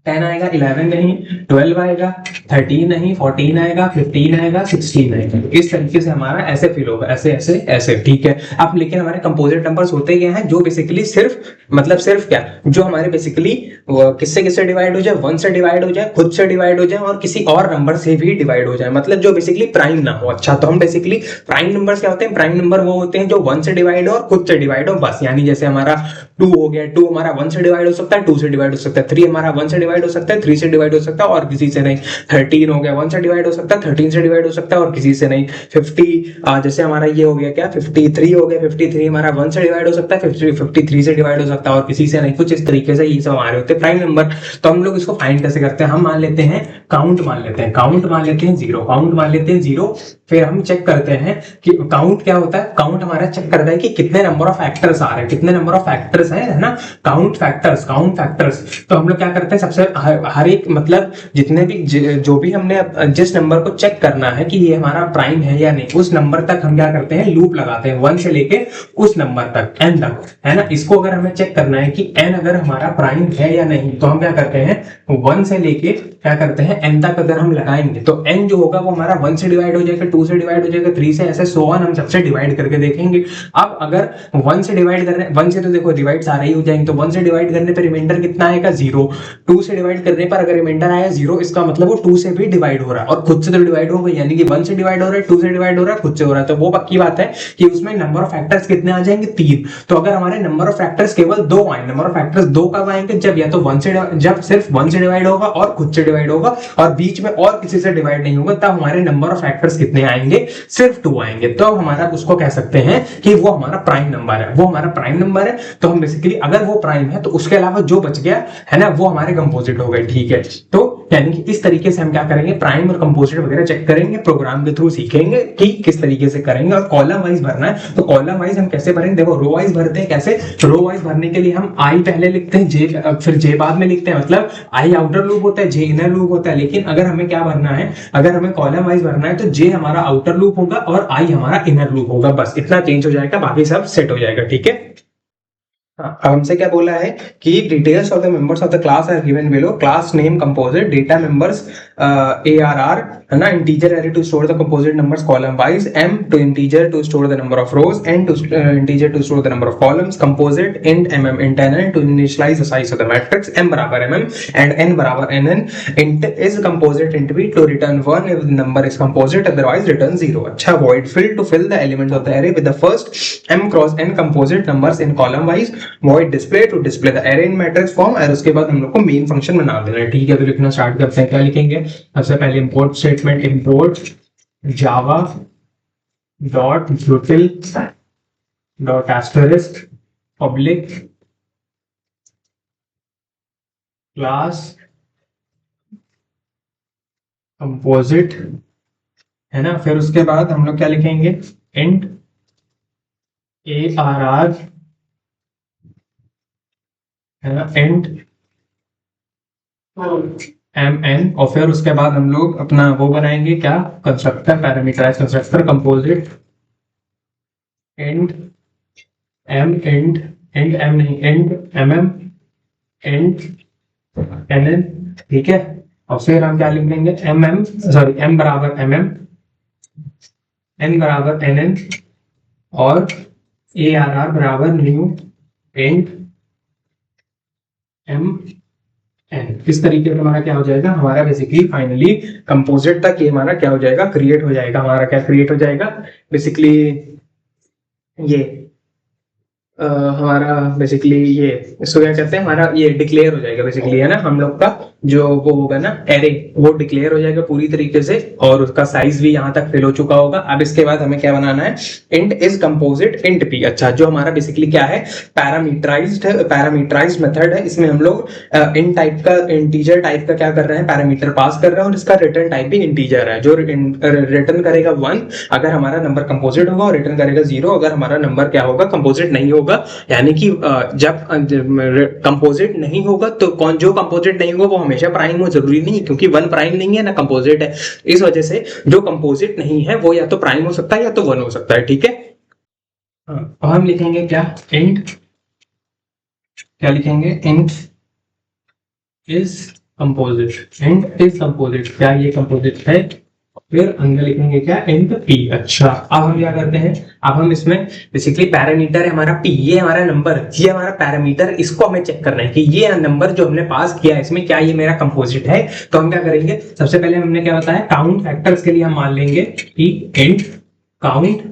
10 आएगा, 11 नहीं, 12 आएगा, 13 नहीं, 14 आएगा, 15 आएगा, 16 आएगा। इस तरीके से हमारा ऐसे फिल होगा, ऐसे ऐसे ऐसे, ठीक है। अब लेकिन हमारे कंपोजिट नंबर्स होते क्या हैं, जो बेसिकली सिर्फ मतलब सिर्फ क्या, जो हमारे बेसिकली किससे किससे डिवाइड हो जाए, 1 से डिवाइड हो जाए, खुद से डिवाइड हो जाए, और किसी और नंबर से भी डिवाइड हो जाए, मतलब जो बेसिकली प्राइम ना हो। अच्छा, तो हम बेसिकली प्राइम नंबर्स क्या होते हैं, प्राइम नंबर वो होते हैं जो 1 से डिवाइड हो और खुद से डिवाइड हो, बस। यानी जैसे हमारा 2 हो गया, 2 हमारा 1 से डिवाइड हो सकता है, 2 से डिवाइड हो सकता है, 3 हमारा 1 से डिवाइड हो सकता है, 3 से डिवाइड हो सकता है और किसी से नहीं, 13 हो गया, 1 से डिवाइड हो सकता है, 13 से डिवाइड हो सकता है और किसी से नहीं, 50 जैसे हमारा ये हो गया क्या, 53 हो गया, 53 हमारा 1 से डिवाइड हो सकता है, 53 से डिवाइड हो सकता है और किसी से नहीं। कुछ इस तरीके से ये सब हमारे होते हैं प्राइम नंबर। तो हम लोग इसको फाइंड कैसे करते हैं, हम मान लेते हैं काउंट मान लेते हैं, काउंट मान लेते हैं 0, काउंट मान लेते हैं 0, फिर हम चेक करते हैं कि काउंट क्या होता है, काउंट हमारा चेक करता है कि कितने नंबर ऑफ फैक्टर्स आ रहे हैं, कितने नंबर ऑफ फैक्टर्स है ना, काउंट फैक्टर्स, काउंट फैक्टर्स। तो हम लोग क्या करते हैं, सबसे हर एक मतलब जितने भी जो भी हमने जिस नंबर को चेक करना है कि ये हमारा प्राइम है या नहीं, उस नंबर तक हम क्या करते हैं, लूप लगाते हैं 1 से लेके उस नंबर तक n तक, है ना। इसको अगर हमें चेक करना है कि n अगर हमारा प्राइम है या नहीं, तो हम क्या करते हैं 1 से लेके क्या करते हैं n तक अगर हम लगाएंगे तो n जो होगा वो हमारा 1 से डिवाइड हो जाएगा, 2 से डिवाइड हो जाएगा, 3 से, ऐसे सो ऑन, हम सबसे डिवाइड करके देखेंगे। अब अगर 1 से डिवाइड करने, 1 से तो देखो डिवाइड सारे ही हो जाएंगे, तो 1 से डिवाइड करने पर रिमाइंडर कितना आएगा 0, 2 से डिवाइड करने पर अगर रिमाइंडर आया 0, इसका मतलब वो 2 से भी डिवाइड हो रहा है और खुद से तो डिवाइड हो गई, यानी कि 1 से डिवाइड हो रहा है, 2 से डिवाइड हो रहा है, खुद से हो रहा है, तो वो पक्की बात है कि उसमें नंबर ऑफ फैक्टर्स कितने आ जाएंगे 3। तो अगर हमारे नंबर ऑफ फैक्टर्स केवल 2 आए, नंबर ऑफ फैक्टर्स 2 कब आएंगे, जब या तो 1 से, जब सिर्फ 1 से डिवाइड होगा और खुद से डिवाइड होगा और बीच में और किसी से डिवाइड नहीं होगा, तब हमारे नंबर ऑफ फैक्टर्स कितने आएंगे, सिर्फ 2 आएंगे। तो हमारा उसको कह सकते हैं कि वो हमारा प्राइम नंबर है, वो हमारा प्राइम नंबर है। तो हम बेसिकली अगर वो प्राइम है तो उसके अलावा जो बच गया है ना, वो हमारे कंपोजिट हो गए, ठीक है। तो यानी कि इस तरीके से हम क्या करेंगे, प्राइम और कंपोजिट वगैरह चेक करेंगे, प्रोग्राम के थ्रू सीखेंगे कि किस तरीके से करेंगे। और कॉलम वाइज भरना है, तो कॉलम वाइज हम कैसे भरेंगे, देखो रो वाइज भरते हैं कैसे, रो वाइज भरने के लिए हम आई पहले लिखते हैं, जे फिर जे बाद में लिखते हैं, मतलब आई आउटर लूप होता है, जे इनर लूप होता है। लेकिन अगर हमें क्या भरना है, अगर हमें कॉलम वाइज भरना है तो जे हमारा आउटर लूप होगा और आई हमारा इनर लूप होगा, बस इतना चेंज हो जाएगा, बाकी सब सेट हो जाएगा, ठीक है। हाँ, हमसे क्या बोला है कि details of the members of the class are given below, class name composite, data members ARR, है ना, integer array to store the composite numbers column wise, M to integer to store the number of rows, N to integer to store the number of columns, composite int mm internal to initialize the size of the matrix, M बराबर mm and N बराबर NN, int is composite int b to return 1 if the number is composite, otherwise return 0। अच्छा, void fill to fill the elements of the array with the first M cross N composite numbers in column wise, void display to display the array in matrix form। और उसके बाद हम लोग को main function बना देना है, ठीक है। तो लिखना स्टार्ट करते हैं, क्या लिखेंगे, सबसे पहले import statement, import Java dot यूटिल dot asterisk public class composite, है ना। फिर उसके बाद हम लोग क्या लिखेंगे, इंट ARR, है ना, इंट MN, और फिर उसके बाद हम लोग अपना वो बनाएंगे क्या, constructor, parameterize constructor composite, int M, int M नहीं, इंट MM, इंट NN, ठीक है। और फिर हम क्या लिखेंगे, M बराबर MM, N बराबर NN और ARR बराबर न्यू इंट MN। इस तरीके से हमारा क्या हो जाएगा, हमारा बेसिकली फाइनली कंपोजिट तक ये हमारा क्या हो जाएगा, क्रिएट हो जाएगा। हमारा क्या क्रिएट हो जाएगा, बेसिकली ये हमारा बेसिकली ये इसको क्या कहते हैं, हमारा ये डिक्लेयर हो जाएगा बेसिकली, है ना, हम लोग का जो वो होगा ना एरे, वो डिक्लेयर हो जाएगा पूरी तरीके से और उसका साइज भी यहाँ तक फिल हो चुका होगा। अब इसके बाद हमें क्या बनाना है, int is composite int P. अच्छा, जो हमारा बेसिकली क्या है, पैरामीटराइज्ड मेथड है। इसमें हम लोग इन टाइप का इंटीजर टाइप का क्या कर रहे हैं, पैरामीटर पास कर रहे हैं और इसका रिटर्न टाइप भी इंटीजर है। जो रिटर्न करेगा 1 अगर हमारा नंबर कंपोजिट होगा और रिटर्न करेगा 0 अगर हमारा नंबर क्या होगा, कंपोजिट नहीं होगा। यानी कि जब कंपोजिट नहीं होगा तो कौन जो कंपोजिट नहीं होगा वो हमेशा प्राइम हो, जरूरी नहीं, क्योंकि 1 प्राइम नहीं है ना कंपोजिट है। इस वजह से जो कंपोजिट नहीं है वो या तो प्राइम हो सकता है या तो 1 हो सकता है। ठीक है, अब हम लिखेंगे क्या, इंट, क्या लिखेंगे, int is composite. Int is composite, क्या ये कंपोजिट है? फिर अंदर लिखेंगे क्या, इंट पी। अच्छा, अब हम क्या करते हैं, अब हम इसमें बेसिकली पैरामीटर है हमारा पी, ये हमारा नंबर, ये हमारा पैरामीटर, इसको हमें चेक करना है कि ये नंबर जो हमने पास किया है इसमें क्या ये मेरा कंपोजिट है। तो हम क्या करेंगे, सबसे पहले हमने क्या बताया, काउंट फैक्टर्स के लिए हम मान लेंगे कि int count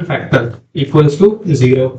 factor equals to 0।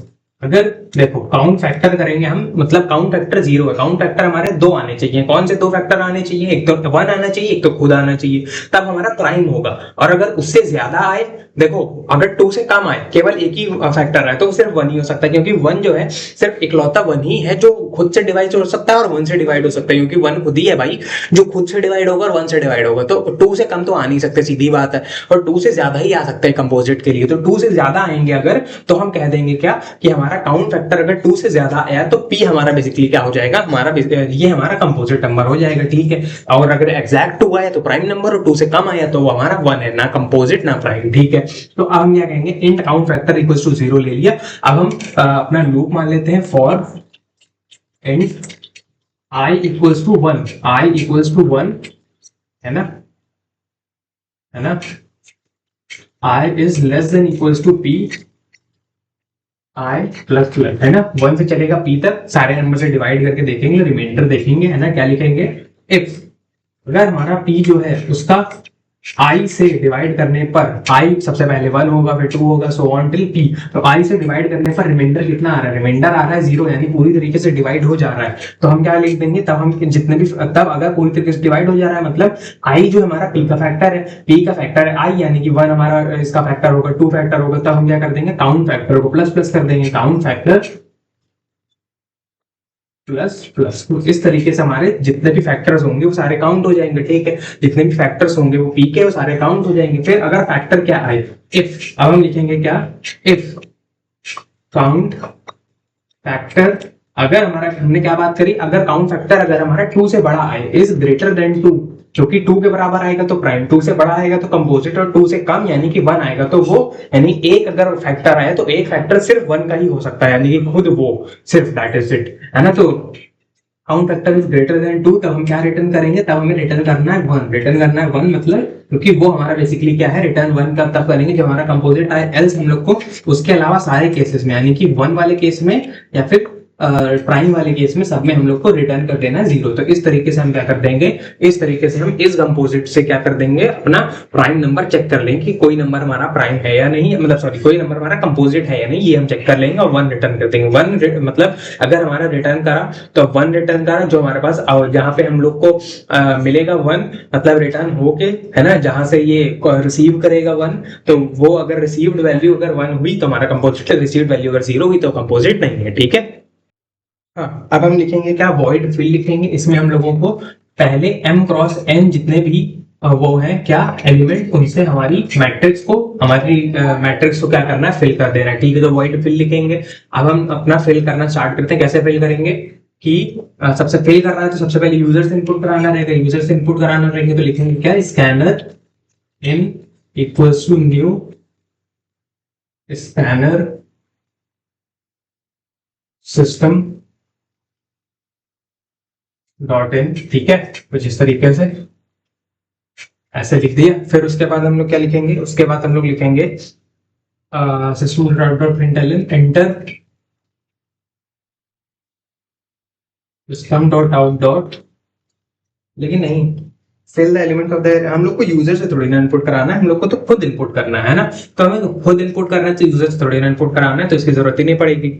अगर देखो काउंट फैक्टर करेंगे हम, मतलब काउंट फैक्टर 0 है, काउंट फैक्टर हमारे 2 आने चाहिए। कौन से 2 फैक्टर आने चाहिए, एक तो 1 आना चाहिए, एक तो खुद आना चाहिए, तब हमारा प्राइम होगा। और अगर उससे ज्यादा आए, देखो अगर 2 से कम आए, केवल एक ही फैक्टर आए, तो सिर्फ 1 ही हो सकता है, क्योंकि 1 जो है सिर्फ इकलौता 1 ही है जो खुद से डिवाइड हो सकता है और 1 से डिवाइड हो सकता है, क्योंकि 1 खुद ही है भाई जो खुद से डिवाइड होगा और 1 से डिवाइड होगा। तो 2 से कम तो आ नहीं सकते, सीधी बात है, और 2 से ज्यादा ही आ सकते हैं कंपोजिट के लिए। तो 2 से ज्यादा आएंगे अगर, तो हम कह देंगे क्या कि हमारा काउंट फैक्टर अगर 2 से ज्यादा आया तो पी हमारा बेसिकली क्या हो जाएगा, हमारा ये हमारा कंपोजिट नंबर हो जाएगा। ठीक है, और अगर एग्जैक्ट 2 आया तो प्राइम नंबर, और 2 से कम आया तो वो हमारा 1 है, ना कंपोजिट ना प्राइम। ठीक है, तो अब हम क्या कहेंगे, int count factor equals to 0 ले लिया। अब हम अपना लूप मान लेते हैं, for int i equals to 1, i equals to 1 है ना, है ना, i is less than equals to p, i plus plus, है ना, 1 से चलेगा p तक, सारे नंबर से डिवाइड करके देखेंगे, रिमाइंडर देखेंगे, है ना। क्या लिखेंगे, इफ अगर हमारा p जो है उसका i से डिवाइड करने पर, i सबसे पहले 1 होगा, फिर 2 होगा, सो ऑन टिल p, तो i से डिवाइड करने पर रिमाइंडर कितना आ रहा है, रिमाइंडर आ रहा है 0, यानी पूरी तरीके से डिवाइड हो जा रहा है। तो हम क्या लिख देंगे, तब हम जितने भी, तब अगर पूरी तरीके से डिवाइड हो जा रहा है मतलब i जो हमारा p का फैक्टर है, p का फैक्टर है i, यानी कि 1 हमारा इसका फैक्टर होगा, 2 फैक्टर होगा, तब हम क्या कर देंगे, काउंट फैक्टर को प्लस प्लस कर देंगे, काउंट फैक्टर प्लस प्लस। तो इस तरीके से हमारे जितने भी फैक्टर्स होंगे वो सारे काउंट हो जाएंगे। ठीक है, जितने भी फैक्टर्स होंगे वो पी के वो सारे काउंट हो जाएंगे। फिर अगर फैक्टर क्या आए, इफ, अब हम लिखेंगे क्या, इफ काउंट फैक्टर, अगर हमारा, हमने क्या बात करी, अगर काउंट फैक्टर अगर हमारा 2 से बड़ा आए, इज ग्रेटर देन 2, क्योंकि 2 के बराबर आएगा तो प्राइम, 2 से बड़ा आएगा तो कंपोजिट, और 2 से कम यानी कि 1 आएगा तो वो, यानी एक अगर फैक्टर आया तो एक फैक्टर सिर्फ 1 का ही हो सकता है, यानी कि खुद वो सिर्फ, दैट इज इट, है ना। तो count factor is greater than 2, तब हम क्या रिटर्न करेंगे, तब हमें रिटर्न करना है 1, रिटर्न करना है 1, मतलब क्योंकि वो हमारा बेसिकली क्या है, रिटर्न 1 का तब करेंगे जब हमारा कंपोजिट आए, एल्स हम लोग को उसके अलावा सारे केसेस में, यानी कि 1 वाले केस में या फिर प्राइम वाले केस में, सब में हम लोग को रिटर्न कर देना है 0। तो इस तरीके से हम क्या कर देंगे, इस तरीके से हम इस कंपोजिट से क्या कर देंगे, अपना प्राइम नंबर चेक कर लेंगे कि कोई नंबर हमारा प्राइम है या नहीं, मतलब सॉरी कोई नंबर हमारा कंपोजिट है या नहीं, ये हम चेक कर लेंगे और 1 रिटर्न कर देंगे। 1 मतलब अगर हमारा रिटर्न करा तो 1 रिटर्न करा, जो हमारे पास जहां पे हम लोग को मिलेगा 1, मतलब रिटर्न होके, है ना, जहां से ये रिसीव करेगा 1, तो वो अगर रिसीव्ड वैल्यू अगर 1 हुई तो हमारा कंपोजिट है, रिसीव्ड वैल्यू अगर 0 हुई तो कंपोजिट नहीं है। ठीक है, हाँ, अब हम लिखेंगे क्या, वॉइड फिल लिखेंगे। इसमें हम लोगों को पहले m क्रॉस n जितने भी वो है क्या एलिमेंट, उनसे हमारी मैट्रिक्स को, क्या करना है, फिल कर देना है। ठीक है, तो वॉइड फिल लिखेंगे। अब हम अपना फिल करना स्टार्ट करते हैं। कैसे फिल करेंगे कि सबसे फिल करना है तो सबसे पहले यूजर से इनपुट कराना रहेगा, यूजर से इनपुट कराना रहेगा तो लिखेंगे क्या, scanner in equals to new scanner system dot in. ठीक है, कुछ इस तरीके से ऐसे लिख दिया। फिर उसके बाद हम लोग क्या लिखेंगे, उसके बाद हम लोग लिखेंगे system dot println enter system dot out dot, लेकिन नहीं, fill the element of the, हम लोग को यूजर से थोड़ी ना इनपुट कराना है, हम लोग को तो खुद इनपुट करना है ना। तो हमें खुद इनपुट करना है तो यूजर से थोड़ी ना इनपुट कराना है, तो इसकी जरूरत ही नहीं पड़ेगी।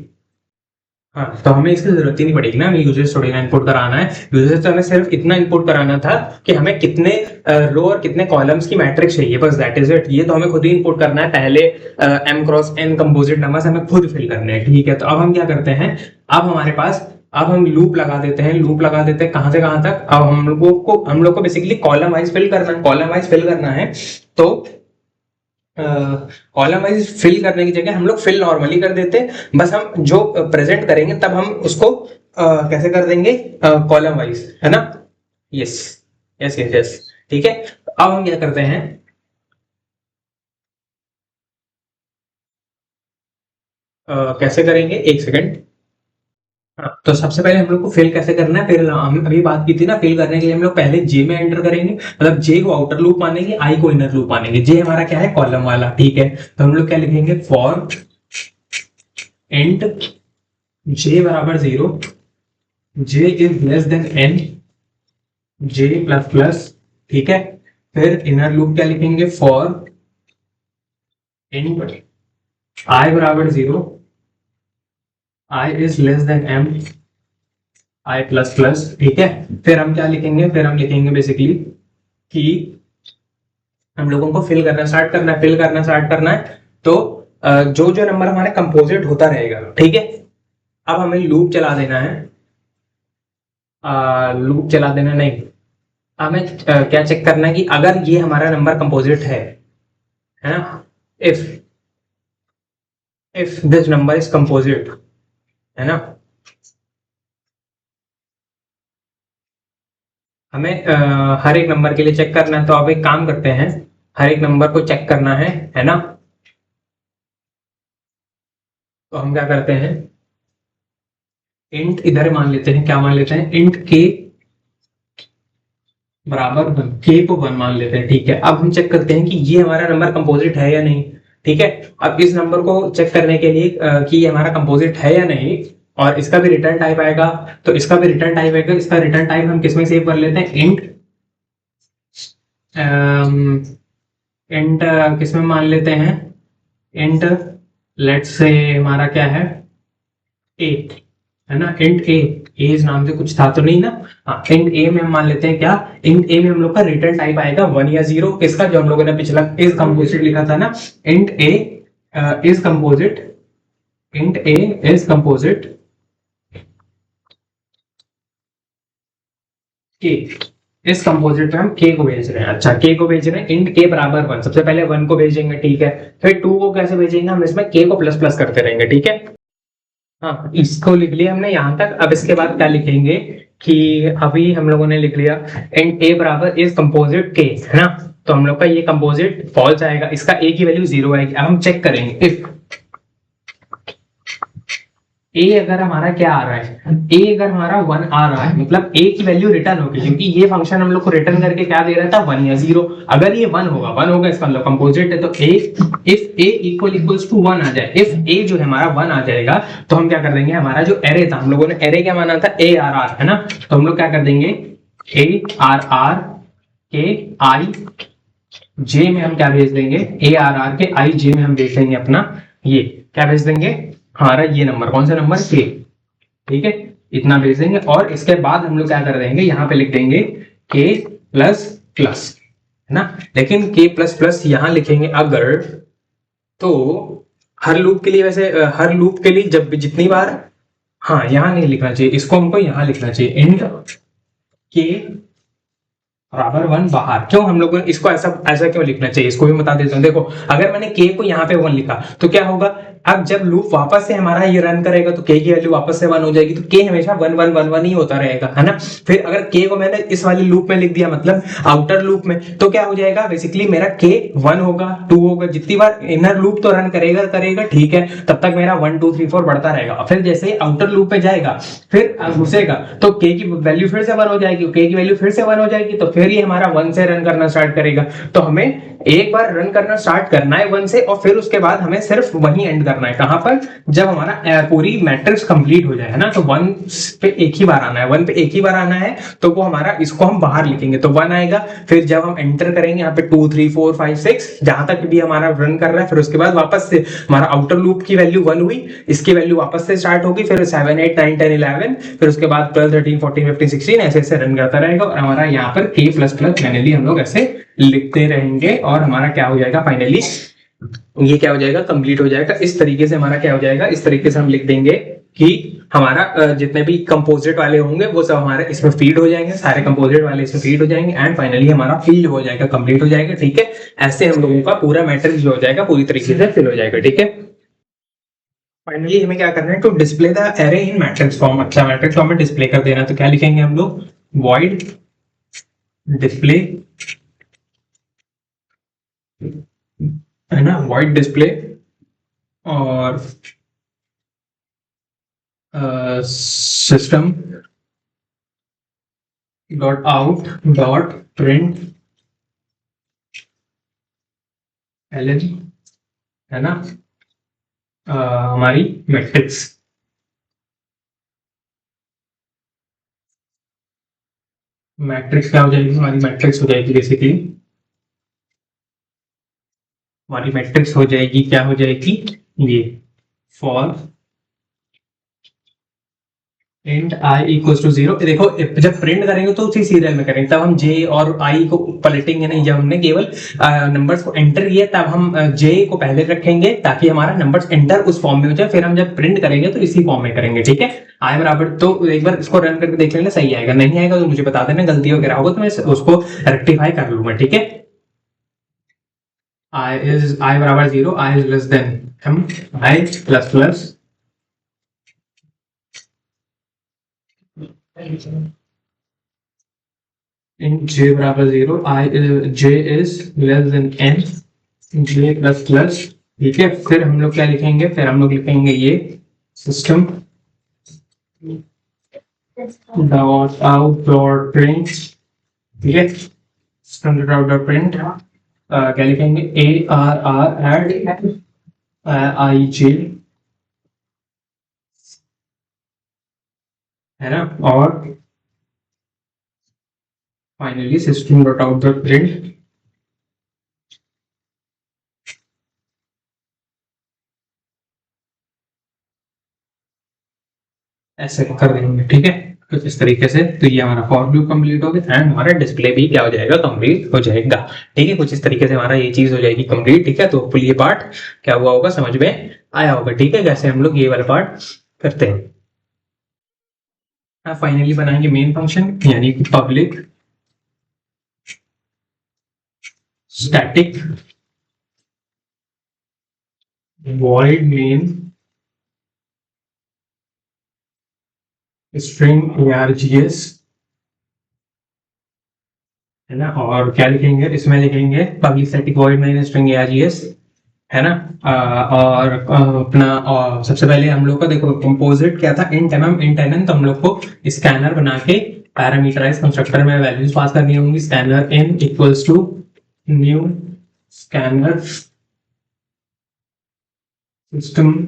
हाँ, तो हमें इसकी जरूरत ही नहीं पड़ेगी ना, हमें यूजेस थोड़ी ना इनपुट कराना है। यूजेस तो हमें सिर्फ इतना इनपुट कराना था कि हमें कितने रो और कितने कॉलम्स की मैट्रिक्स चाहिए, बस दैट इज इट। ये तो हमें खुद ही इनपुट करना है, पहले m cross n composite numbers हमें खुद फिल करने हैं, ठीक है। तो अब हम क्या करते हैं, अब हमारे पास, अब हम लूप लगा देते हैं, लूप लगा देते हैं कहां से कहां तक। अब हम लोग को बेसिकली कॉलम वाइज फिल करना है, कॉलम वाइज फिल करना है। तो कॉलम वाइज फिल करने की जगह हम लोग फिल नॉर्मली कर देते हैं, बस हम जो प्रेजेंट करेंगे तब हम उसको कैसे कर देंगे, कॉलम वाइज, है ना। यस यस यस यस, ठीक है। अब हम क्या करते हैं, कैसे करेंगे, एक सेकंड। हाँ, तो सबसे पहले हम लोग को फिल कैसे करना है, फिर हम अभी बात की थी ना, फिल करने के लिए हम लोग पहले जे में एंटर करेंगे, मतलब जे को आउटर लूप मानेंगे, आई को इनर लूप मानेंगे। जे हमारा क्या है, कॉलम वाला, ठीक है। तो हम लोग क्या लिखेंगे, फॉर इंट जे बराबर 0, j is less than n, j plus plus, ठीक है। फिर इनर लूप क्या लिखेंगे, फॉर इंट आई बराबर 0, i is less than m, i plus plus, ठीक है। फिर हम क्या लिखेंगे, फिर हम लिखेंगे बेसिकली कि हम लोगों को फिल करना स्टार्ट करना है, फिल करना स्टार्ट करना है। तो जो जो नंबर हमारा कंपोजिट होता रहेगा, ठीक है। अब हमें लूप चला देना है, लूप चला देना नहीं, हमें क्या चेक करना है कि अगर ये हमारा नंबर कंपोजिट है ना, if if this number is composite, है ना। हमें हर एक नंबर के लिए चेक करना है। तो अब एक काम करते हैं, हर एक नंबर को चेक करना है ना। तो हम क्या करते हैं, इंट इधर मान लेते हैं, क्या मान लेते हैं, इंट के बराबर 1, के को 1 मान लेते हैं, ठीक है। अब हम चेक करते हैं कि ये हमारा नंबर कंपोजिट है या नहीं, ठीक है। अब इस नंबर को चेक करने के लिए कि ये हमारा कंपोजिट है या नहीं, और इसका भी रिटर्न टाइप आएगा, तो इसका भी रिटर्न टाइप आएगा। इसका रिटर्न टाइप हम किसमें सेव कर लेते हैं, इंट, इंट किसमें मान लेते हैं, इंट लेट्स से हमारा क्या है, ए, है ना। इंट ए, एज नाम से कुछ था तो नहीं ना। हाँ, इंट ए में हम मान लेते हैं क्या, इंट ए में हम लोग का रिटर्न टाइप आएगा 1 या 0, किसका, जो हम लोगों ने पिछला इज कंपोजिट लिखा था ना, int A is composite, int A is composite के, इस कंपोजिट में हम के को भेज रहे हैं। अच्छा, के को भेज रहे हैं, इंट के बराबर 1, सबसे पहले 1 को भेजेंगे, ठीक है। फिर 2 को कैसे भेजेंगे, हम इसमें के को प्लस प्लस करते रहेंगे, ठीक है। हाँ, इसको लिख लिया हमने यहां तक। अब इसके बाद क्या लिखेंगे कि अभी हम लोगों ने लिख लिया एंड ए बराबर इज कंपोजिट के, है ना। तो हम लोग का ये कंपोजिट फॉल्स आएगा, इसका ए की वैल्यू 0 आएगी। अब हम चेक करेंगे इफ ए अगर हमारा क्या आ रहा है, ए अगर हमारा 1 आ रहा है, मतलब ए की वैल्यू रिटर्न होगी, क्योंकि ये फंक्शन हम लोग को रिटर्न करके क्या दे रहा था, 1 या 0। अगर ये 1 होगा, 1 होगा, इसका मतलब कंपोजिट है। तो ए, इफ ए इक्वल्स टू 1 आ जाए, इफ ए जो है हमारा 1 आ जाएगा, तो हम क्या कर देंगे, हमारा जो एरे था, हम लोगों ने एरे क्या माना था, ए आर आर, है ना। तो हम लोग क्या कर देंगे, ए आर आर के आई जे में हम क्या भेज देंगे, ए आर आर के आई जे में हम भेज देंगे अपना, ये क्या भेज देंगे, हमारा ये नंबर, कौन सा नंबर, के, ठीक है। इतना भेज देंगे, और इसके बाद हम लोग क्या कर देंगे, यहाँ पे लिख देंगे के प्लस प्लस, है ना। लेकिन के प्लस प्लस यहां लिखेंगे अगर, तो हर लूप के लिए, वैसे हर लूप के लिए जब भी जितनी बार, हाँ यहां नहीं लिखना चाहिए, इसको हमको यहां लिखना चाहिए, इंट के बराबर 1 बाहर। क्यों हम लोग इसको ऐसा ऐसा क्यों लिखना चाहिए, इसको भी बता देता हूँ। देखो, अगर मैंने के को यहाँ पे 1 लिखा तो क्या होगा, अब जब लूप वापस से हमारा ये रन करेगा तो के की वैल्यू वापस से 1 हो जाएगी, तो के हमेशा 1 1 1 1 ही होता रहेगा, है ना। फिर अगर के को मैंने इस वाली लूप में लिख दिया, मतलब आउटर लूप में, तो क्या हो जाएगा, बेसिकली मेरा के 1 होगा, 2 होगा, जितनी बार इनर लूप तो रन करेगा करेगा, ठीक है, तब तक मेरा 1 2 3 4 बढ़ता रहेगा। फिर जैसे ही आउटर लूप में जाएगा, फिर घुसेगा, तो के की वैल्यू फिर से 1 हो जाएगी, के की वैल्यू फिर से 1 हो जाएगी, तो फिर ये हमारा 1 से रन करना स्टार्ट करेगा। तो हमें एक बार रन करना स्टार्ट करना है 1 से, और फिर उसके बाद हमें सिर्फ वहीं एंड करना करना है, कहाँ पर, जब हमारा पूरी मैट्रिक्स कंप्लीट हो जाए, है ना, तो 1 पे एक ही बार आना है, 1 पे एक ही बार आना है, तो वो हमारा, इसको हम बाहर लिखेंगे तो 1 आएगा। फिर जब हम एंटर करेंगे यहाँ पे 2 3 4 5 6 जहां तक भी हमारा रन कर रहा है, फिर उसके बाद वापस से हमारा आउटर लूप की वैल्यू 1 हुई, इसकी वैल्यू वापस से स्टार्ट होगी, फिर 7 8 9 10 11, फिर उसके बाद 12 13 14 15 16 ऐसे ऐसे रन करता रहेगा, और हमारा यहाँ पर k प्लस प्लस फाइनली हम लोग ऐसे लिखते रहेंगे, और हमारा क्या हो जाएगा फाइनली, ये क्या हो जाएगा, कंप्लीट हो जाएगा। इस तरीके से हमारा क्या हो जाएगा, इस तरीके से हम लिख देंगे कि हमारा जितने भी कंपोजिट वाले होंगे वो सब हमारे इसमें फीड हो जाएंगे, सारे कंपोजिट वाले इसमें फीड हो जाएंगे, एंड फाइनली हमारा फिल हो जाएगा, कंप्लीट हो जाएगा। ठीक है, ऐसे हम लोगों का पूरा मैट्रिक्स जो हो जाएगा पूरी तरीके से फिल हो जाएगा। ठीक है, फाइनली हमें क्या करना है, to display the array in matrix form. अच्छा, मैट्रिक्स फॉर्म में डिस्प्ले कर देना, तो क्या लिखेंगे हम लोग, वॉइड डिस्प्ले, है ना, वॉइड डिस्प्ले, और system dot out dot print ln, है ना, हमारी मैट्रिक्स, मैट्रिक्स क्या हो जाएगी, हमारी मैट्रिक्स हो जाएगी बेसिकली, हमारी मैट्रिक्स हो जाएगी, क्या हो जाएगी, ये for int i equals to 0। देखो जब प्रिंट करेंगे तो उसी सीरियल में करेंगे, तब हम j और i को पलटेंगे नहीं, जब हमने केवल नंबर्स को एंटर किया तब हम j को पहले रखेंगे ताकि हमारा नंबर्स एंटर उस फॉर्म में हो जाए, फिर हम जब प्रिंट करेंगे तो इसी फॉर्म में करेंगे। ठीक है, i बराबर, तो एक बार इसको रन करके देख लेना, सही आएगा, नहीं आएगा तो मुझे बता देना, गलती वगैरह होगा तो मैं उसको रेक्टिफाई कर लूंगा। ठीक है, i बराबर 0, i is less than m, i plus plus in j बराबर 0, j is less than n, j plus plus. ठीक है, फिर हम लोग क्या लिखेंगे, फिर हम लोग लिखेंगे ये system dot out dot print. ठीक है, system dot out dot print क्या लिखेंगे, ARR एड IJ, है ना, और finally system dot out dot print ऐसे कर देंगे। ठीक है, कुछ इस तरीके से, तो ये हमारा फॉर लूप कंप्लीट हो गया, एंड हमारा डिस्प्ले भी क्या हो जाएगा, कंप्लीट हो जाएगा। ठीक है, कुछ इस तरीके से हमारा ये चीज हो जाएगी कंप्लीट। ठीक है, तो ये पार्ट क्या हुआ होगा, समझ में आया होगा। ठीक है, कैसे हम लोग ये वाला पार्ट करते हैं। फाइनली बनाएंगे मेन फंक्शन, यानी कि public static void main string args, है ना, और क्या लिखेंगे इसमें, लिखेंगे public static void main string args, है ना, और अपना सबसे पहले हम लोग का देखो कंपोजिट क्या था, इंट mm इंट nn, तो हम लोग को स्कैनर बना के पैरामीटराइज कंस्ट्रक्टर में वैल्यूज पास करनी होंगी, scanner n equals to new scanner system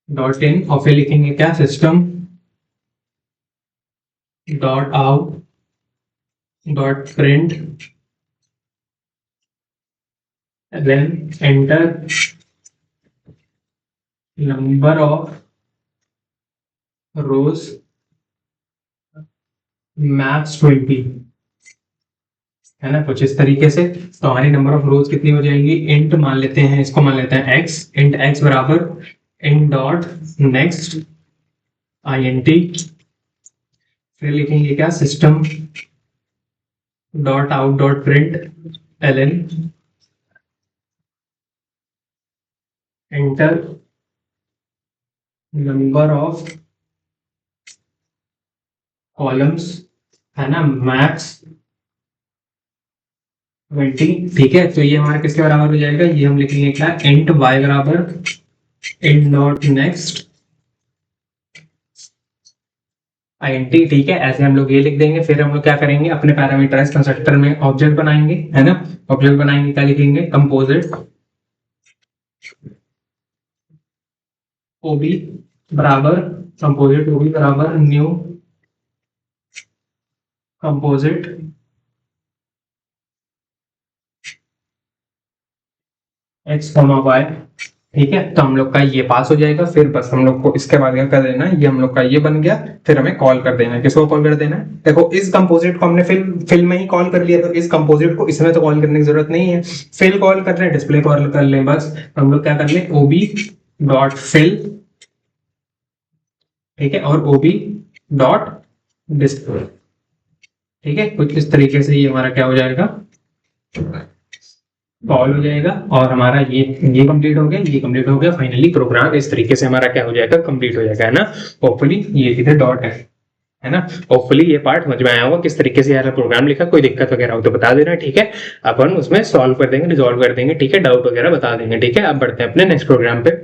dot in, और फिर लिखेंगे क्या, system dot out dot print, then enter number of rows max 20, है ना, कुछ इस तरीके से। तो हमारी नंबर ऑफ रोज कितनी हो जाएगी, इंट मान लेते हैं, इसको मान लेते हैं x, इंट x बराबर int डॉट नेक्स्ट int, फिर लिखेंगे क्या, system dot out dot print ln, enter number of columns, है ना, मैक्स 20। ठीक है, तो ये हमारा किसके बराबर हो जाएगा, ये हम लिखेंगे क्या, इंट y बराबर इंट डॉट नेक्स्ट INT, ठीक है। ऐसे हम लोग ये लिख देंगे। फिर हम लोग क्या करेंगे, अपने पैरामीटराइज कंस्ट्रक्टर में ऑब्जेक्ट बनाएंगे, है ना। ऑब्जेक्ट बनाएंगे, क्या लिखेंगे, कंपोजिट OB बराबर, कंपोजिट OB बराबर न्यू कंपोजिट x, y, ठीक है। तो हम लोग का ये पास हो जाएगा। फिर बस हम लोग को इसके बाद क्या कर देना है, ये हम लोग का ये बन गया। फिर हमें कॉल कर देना है, किसको कॉल कर देना है, देखो इस कंपोजिट को हमने फिल में ही कॉल कर लिया, तो इस कंपोजिट को इसमें तो कॉल करने की जरूरत नहीं है। फिल कॉल कर रहे हैं, डिस्प्ले कॉल कर ले, बस हम लोग क्या कर ले, OB डॉट फिल, ठीक है, और OB डॉट डिस्प्ले, ठीक है। कुछ इस तरीके से ये हमारा क्या हो जाएगा, कॉल हो जाएगा। और हमारा ये कंप्लीट हो गया, ये कंप्लीट हो गया। फाइनली प्रोग्राम इस तरीके से हमारा क्या हो जाएगा, कंप्लीट हो जाएगा, है ना। होपफुली ये इधर डॉट है ना। होपफुली ये पार्ट समझ में आया होगा किस तरीके से यार प्रोग्राम लिखा। कोई दिक्कत वगैरह हो तो बता देना, ठीक है। अपन उसमें सॉल्व कर देंगे, रिजॉल्व कर देंगे, ठीक है। डाउट वगैरह बता देंगे, ठीक है। अब बढ़ते हैं अपने नेक्स्ट प्रोग्राम पे।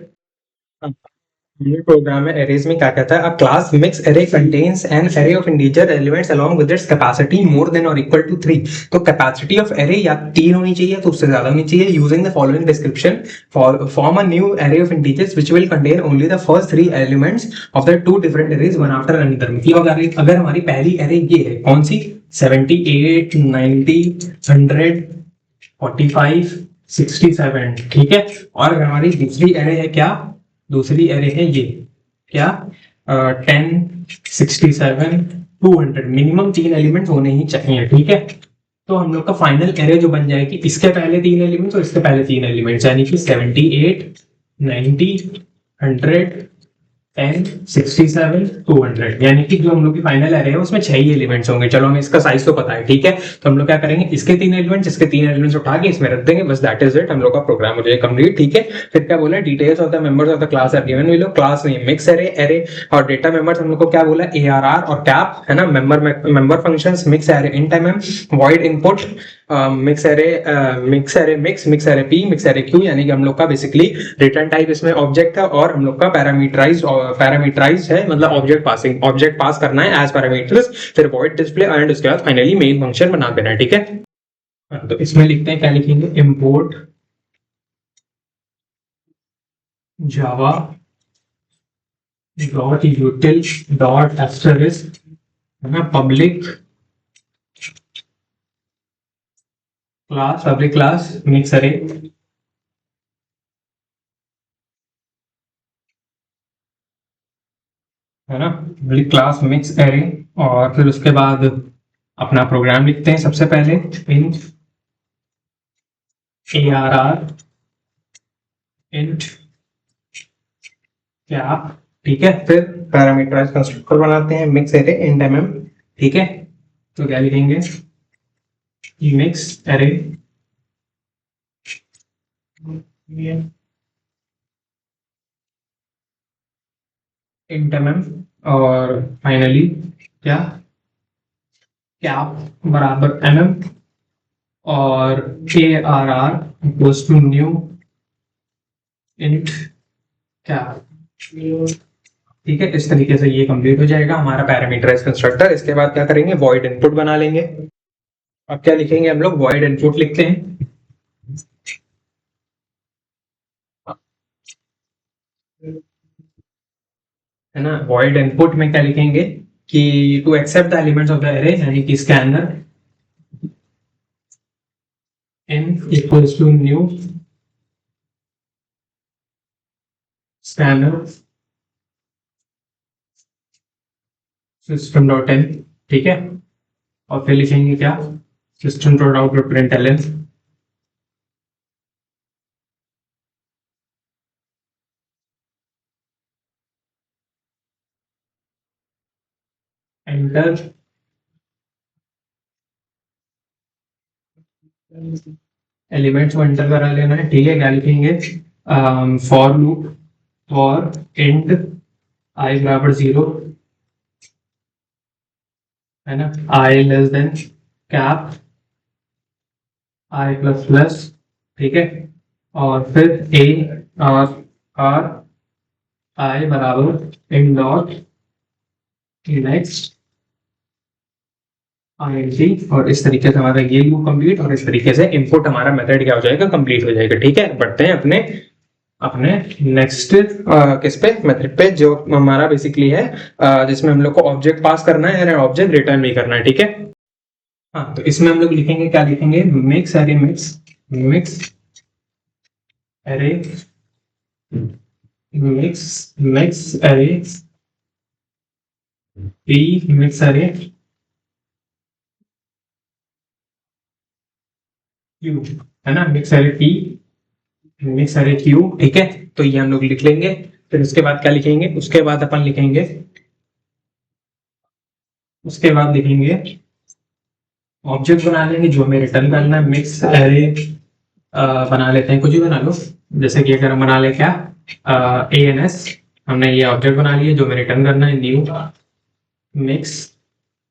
ये प्रोग्राम है एरेज में क्या कहता है, अ class mix array contains an array of integer elements along with its capacity more than और इक्वल टू 3। तो कैपेसिटी ऑफ एरे या 3 होनी चाहिए, तो उससे ज्यादा होनी चाहिए। Using the following description form a new array of integers which will contain only the first 3 elements of the 2 different arrays one after another. मतलब अगर हमारी पहली एरे ये है, कौन सी, 78, 90, 100, 45, 67, ठीक है। और अगर हमारी दूसरी एरे है क्या, दूसरी एरे है ये क्या, 10, 67, 200। मिनिमम 3 एलिमेंट्स होने ही चाहिए, ठीक है। तो हम लोग का फाइनल एरे जो बन जाएगी, इसके पहले 3 एलिमेंट्स और इसके पहले 3 एलिमेंट्स, यानी कि 78, 90, 100, 10, 67, 200, यानी कि जो हम लोग की फाइनल एरे है उसमें 6 ही एलिमेंट्स होंगे। चलो हमें इसका साइज तो पता है, ठीक है। तो हम लोग क्या करेंगे, इसके 3 एलिमेंट्स, इसके 3 एलिमेंट्स उठा के इसमें रख देंगे, बस दैट इज इट। हम लोग का प्रोग्राम हो जाएगा कंप्लीट, ठीक है। फिर क्या बोला, details of the members of the class are given below. Class name mix array और डेटा मेंबर्स हम लोग को क्या बोला, ARR और कैप, है ना। Member functions mix array int MM, void input mix array mix array P, mix array Q, यानी कि हम लोग का बेसिकली रिटर्न टाइप इसमें ऑब्जेक्ट है, और हम लोग का पैरामीटराइज है, मतलब ऑब्जेक्ट पास करना है एज पैरामीटर्स, फिर वॉइड डिस्प्ले एंड उसके बाद फाइनली मेन फंक्शन बना देना है, ठीक है। तो इसमें लिखते हैं, क्या लिखेंगे, import Java dot यूटिल dot asterisk, है ना, पब्लिक क्लास मिक्स एरे, है ना, पब्लिक क्लास मिक्स एरे। और फिर उसके बाद अपना प्रोग्राम लिखते हैं। सबसे पहले int ARR int क्या, ठीक है। फिर पैरामीटराइज कंस्ट्रक्टर बनाते हैं, मिक्स एरे इंट MM, ठीक है। तो क्या लिखेंगे, मिक्स एरे इंट MM, और फाइनली क्या, कैप बराबर MM, और ARR equals to new int cap, ठीक है। इस तरीके से ये कंप्लीट हो जाएगा हमारा पैरामीटराइज कंस्ट्रक्टर। इसके बाद क्या करेंगे, वॉइड इनपुट बना लेंगे। अब क्या लिखेंगे हम लोग, वॉइड इनपुट लिखते हैं, है ना। वॉइड इनपुट में क्या लिखेंगे कि to accept the elements of the array, यानी कि इसके अंदर n equals to new scanner system dot n, ठीक है। और फिर लिखेंगे क्या, system dot out dot println, enter. Elements को एंटर करा लेना है, ठीक है। क्या लिखेंगे, for loop for int I बराबर 0, है ना, I less than cap I plus plus, ठीक है। और फिर A और R I बराबर इन डॉट नेक्स्ट INT, और इस तरीके से हमारा ये लूप कंप्लीट, और इस तरीके से इनपुट हमारा मेथड क्या हो जाएगा, कंप्लीट हो जाएगा। ठीक है, बढ़ते हैं अपने अपने नेक्स्ट किस पे, मेथड पे, जो हमारा बेसिकली है जिसमें हम लोग को ऑब्जेक्ट पास करना है और ऑब्जेक्ट रिटर्न भी करना है। ठीक है, हाँ, तो इसमें हम लोग लिखेंगे, क्या लिखेंगे, mix array, mix array, mix array P, mix array Q, है ना, mix array P, mix array Q. ठीक है, तो ये हम लोग लिख लेंगे। फिर उसके बाद क्या लिखेंगे, उसके बाद अपन लिखेंगे, उसके बाद लिखेंगे ऑब्जेक्ट बना लेंगे जो हमें रिटर्न करना है, मिक्स एरे बना लेते हैं, कुछ भी बना लो, जैसे कि अगर हम बना ले क्या, ANS, हमने ये ऑब्जेक्ट बना लिया जो हमें रिटर्न करना है, न्यू मिक्स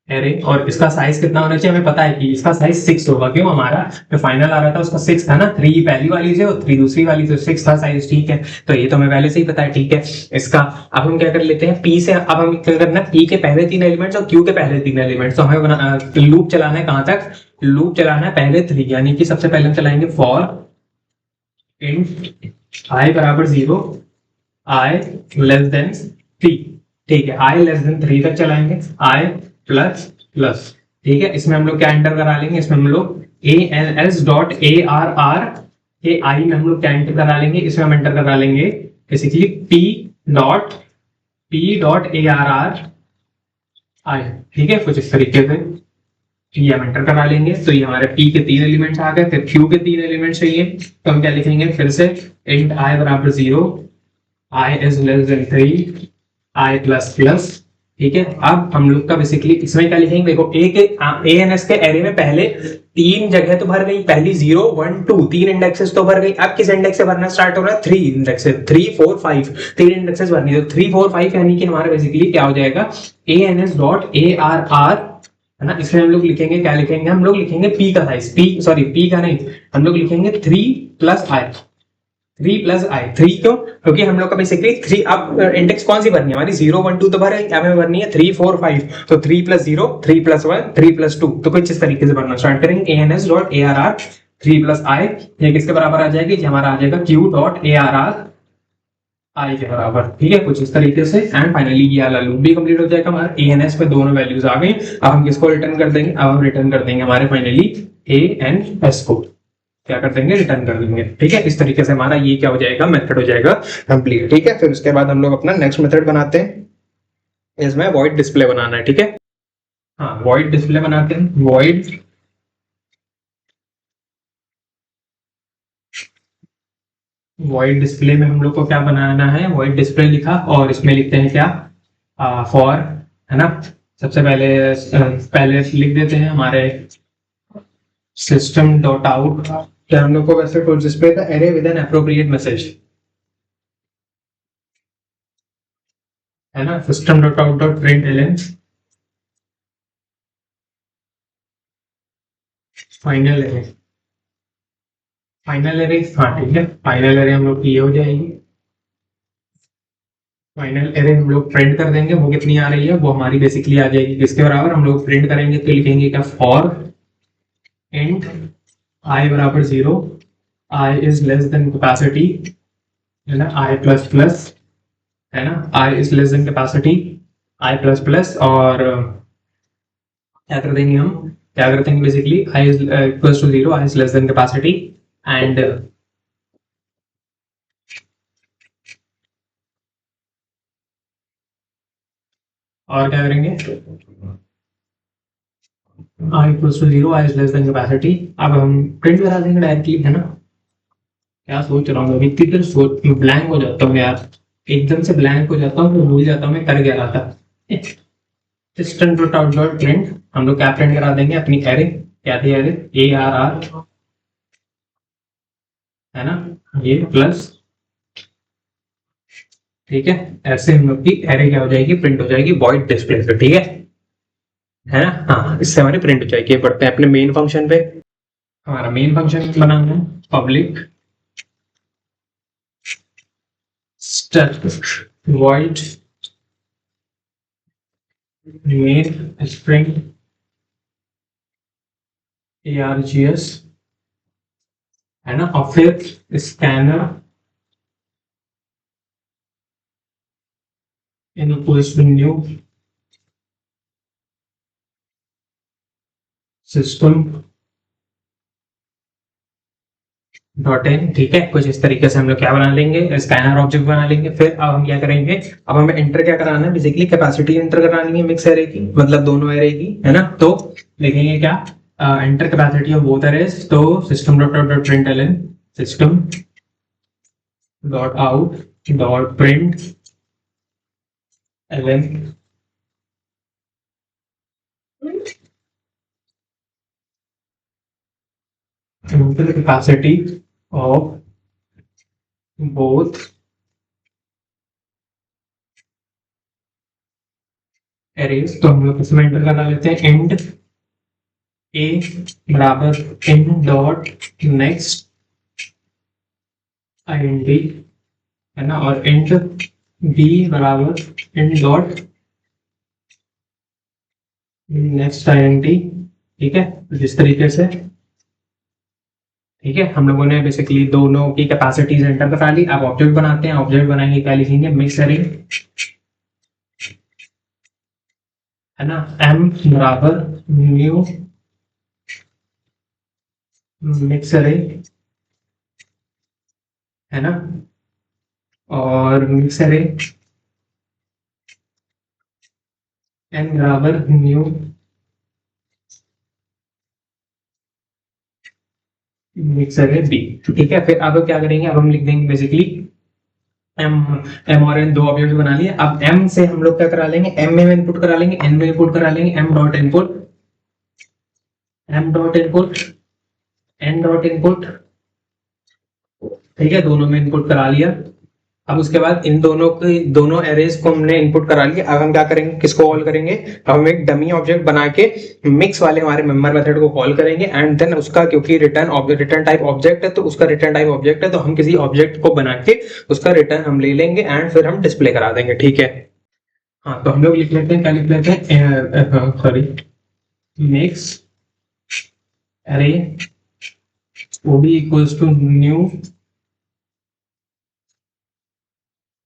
एरे, और इसका साइज कितना होना चाहिए, हमें पता है कि इसका साइज 6 होगा। क्यों, हमारा जो फाइनल आ रहा था उसका 6 था ना, 3 पहली वाली से और 3 दूसरी वाली से, 6 था साइज। ठीक है, तो ये तो हमें पहले से ही पता है। ठीक है, इसका अब हम क्या कर लेते हैं, पी से, अब हम क्या करना है, पी के पहले 3 एलिमेंट्स और क्यू के पहले 3 एलिमेंट्स, तो हमें लूप चलाना है, कहां तक लूप चलाना है, पहले 3, यानी कि सबसे पहले हम चलाएंगे फॉर int i बराबर 0, i लेस देन 3। ठीक है, i लेस देन 3 तक चलाएंगे, i प्लस प्लस। ठीक है, इसमें हम लोग क्या एंटर करा लेंगे, इसमें हम लोग ans डॉट arr के i में हम लोग क्या एंटर करा लेंगे, इसमें हम एंटर करा लेंगे basically p dot arr i। ठीक है, कुछ इस तरीके से ये हम एंटर करा लेंगे। तो ये हमारे p के 3 एलिमेंट्स आ गए, फिर q के 3 एलिमेंट्स चाहिए, तो हम क्या लिखेंगे, फिर से int i बराबर 0, i is less then 3, i plus plus. ठीक है, अब हम लोग का बेसिकली इसमें क्या लिखेंगे, देखो ANS के एरे में पहले 3 जगह तो भर गई, पहली 0 1 2 3 इंडेक्सेस तो भर गई। अब किस इंडेक्स से भरना स्टार्ट हो रहा है, 3 इंडेक्स से, 3 4 5 3 इंडेक्सेस भरनी है, तो 3 4 5 यानी कि हमारा बेसिकली क्या हो जाएगा, ANS डॉट ARR, है ना। इसमें हम लोग लिखेंगे, क्या लिखेंगे, हम लोग लिखेंगे p का साइज, p का नहीं, हम लोग लिखेंगे 3 प्लस i, 3 प्लस आई, 3 क्यों, क्योंकि हम लोग का बेसिकली 3, अब इंडेक्स कौन सी भरनी है हमारी, 0 1 2 तो भर है, अब हमें भरनी है 3 4 5, तो 3 प्लस 0, 3 प्लस 1, 3 प्लस 2, तो कुछ इस तरीके से भरना स्टार्ट करेंगे, ANS डॉट ARR 3 प्लस आई, ये किसके बराबर आ जाएगी, ये हमारा आ जाएगा Q डॉट ARR आई के बराबर। ठीक है, कुछ इस तरीके से, एंड फाइनली ये वाला लूप भी कंप्लीट हो जाएगा हमारा। ANS पे दोनों वैल्यूज आ गई, अब हम किसको रिटर्न कर देंगे, अब हम रिटर्न कर देंगे हमारे फाइनली ANS को, क्या कर देंगे, रिटर्न कर देंगे। ठीक है, इस तरीके से हमारा ये क्या हो जाएगा, मेथड हो जाएगा कंप्लीट। ठीक है, फिर उसके बाद हम लोग अपना नेक्स्ट मेथड बनाते हैं, इसमें वॉइड डिस्प्ले बनाना है। ठीक है, हाँ, वॉइड डिस्प्ले बनाते हैं, वॉइड डिस्प्ले में हम लोग को क्या बनाना है, वॉइड डिस्प्ले लिखा, और इसमें लिखते हैं क्या, फॉर, है ना। सबसे पहले लिख देते हैं हमारे सिस्टम डॉट आउट, क्या हम लोग को वैसे कोड डिस्प्ले का array with an appropriate message, है ना, system dot out dot print ln final array, final array, हाँ ठीक है, फाइनल एरे हम लोग की ये हो जाएगी, फाइनल एरे हम लोग प्रिंट कर देंगे, वो कितनी आ रही है, वो हमारी बेसिकली आ जाएगी किसके बराबर, हम लोग प्रिंट करेंगे तो लिखेंगे क्या, फॉर इंट आई बराबर 0, i is less than capacity, है ना, आई प्लस प्लस, है ना, i is less than capacity, i plus plus, और क्या कर देंगे हम, क्या कर देंगे basically, i is equals to 0, i is less than capacity, and और क्या करेंगे, i equals to 0, i is less than capacity. अब हम प्रिंट करा देंगे डायरेक्टली, है ना। क्या सोच रहा हूँ अभी, इतनी देर सोच ब्लैंक हो जाता हूँ यार, एकदम से ब्लैंक हो जाता हूँ, भूल जाता हूँ मैं कर क्या रहा था। System dot out dot print, हम लोग क्या प्रिंट करा देंगे, अपनी एरे, क्या थी एरे, ARR, है ना, ये प्लस। ठीक है, ऐसे हम लोग की एरे क्या हो जाएगी, प्रिंट हो जाएगी वॉइड डिस्प्ले से। ठीक है ना, हाँ, इससे हमारी प्रिंट हो जाएगी। बढ़ते हैं अपने मेन फंक्शन पे, हमारा मेन फंक्शन बनाना है public static void main string args है ना, और फिर scanner in equals to new system dot in. ठीक है, कुछ इस तरीके से हम लोग क्या बना लेंगे, स्कैनर ऑब्जेक्ट बना लेंगे। फिर अब हम क्या करेंगे, अब हमें एंटर क्या कराना है, बेसिकली कैपेसिटी एंटर करानी है मिक्स एरे की, मतलब दोनों एरे की, है ना। तो देखेंगे क्या, enter capacity of both arrays, तो system dot dot println, system dot out dot print Elon enter capacity of both arrays. तो हम लोग इसमें एंटर करा लेते हैं एंड ए बराबर इन डॉट नेक्स्ट आईएनडी, है ना, और एंड बी बराबर इन डॉट नेक्स्ट आईएनडी। ठीक है, जिस तरीके से, ठीक है, हम लोगों ने बेसिकली दोनों की कैपेसिटीज एंटर करा ली। अब ऑब्जेक्ट बनाते हैं, ऑब्जेक्ट बनाएंगे, क्या लिखेंगे, मिक्स एरे, है ना, एम बराबर न्यू मिक्स एरे, है ना, और मिक्स एरे एन बराबर न्यू मिक्स एरे बी। ठीक है, फिर अब क्या करेंगे, अब हम लिख देंगे बेसिकली एम, एम और एन दो ऑब्जेक्ट बना लिए। अब एम से हम लोग क्या करा लेंगे, एम में इनपुट करा लेंगे, एन में इनपुट करा लेंगे, m dot input, m dot input, n dot input. ठीक है, दोनों में इनपुट करा लिया। अब उसके बाद इन दोनों के दोनों एरेज को हमने इनपुट करा लिया। अब हम क्या करेंगे, किसको कॉल करेंगे, अब हम एक डमी ऑब्जेक्ट बना के मिक्स वाले हमारे मेंबर मेथड को कॉल करेंगे, एंड देन उसका, क्योंकि रिटर्न टाइप ऑब्जेक्ट है, तो उसका रिटर्न टाइप ऑब्जेक्ट है, तो हम किसी ऑब्जेक्ट को बना के उसका रिटर्न हम ले लेंगे एंड फिर हम डिस्प्ले करा देंगे। ठीक है, हाँ, तो हम लोग लिख लेते हैं, क्या लिख लेते हैं, सॉरी, मिक्स एरे वो भी equals to new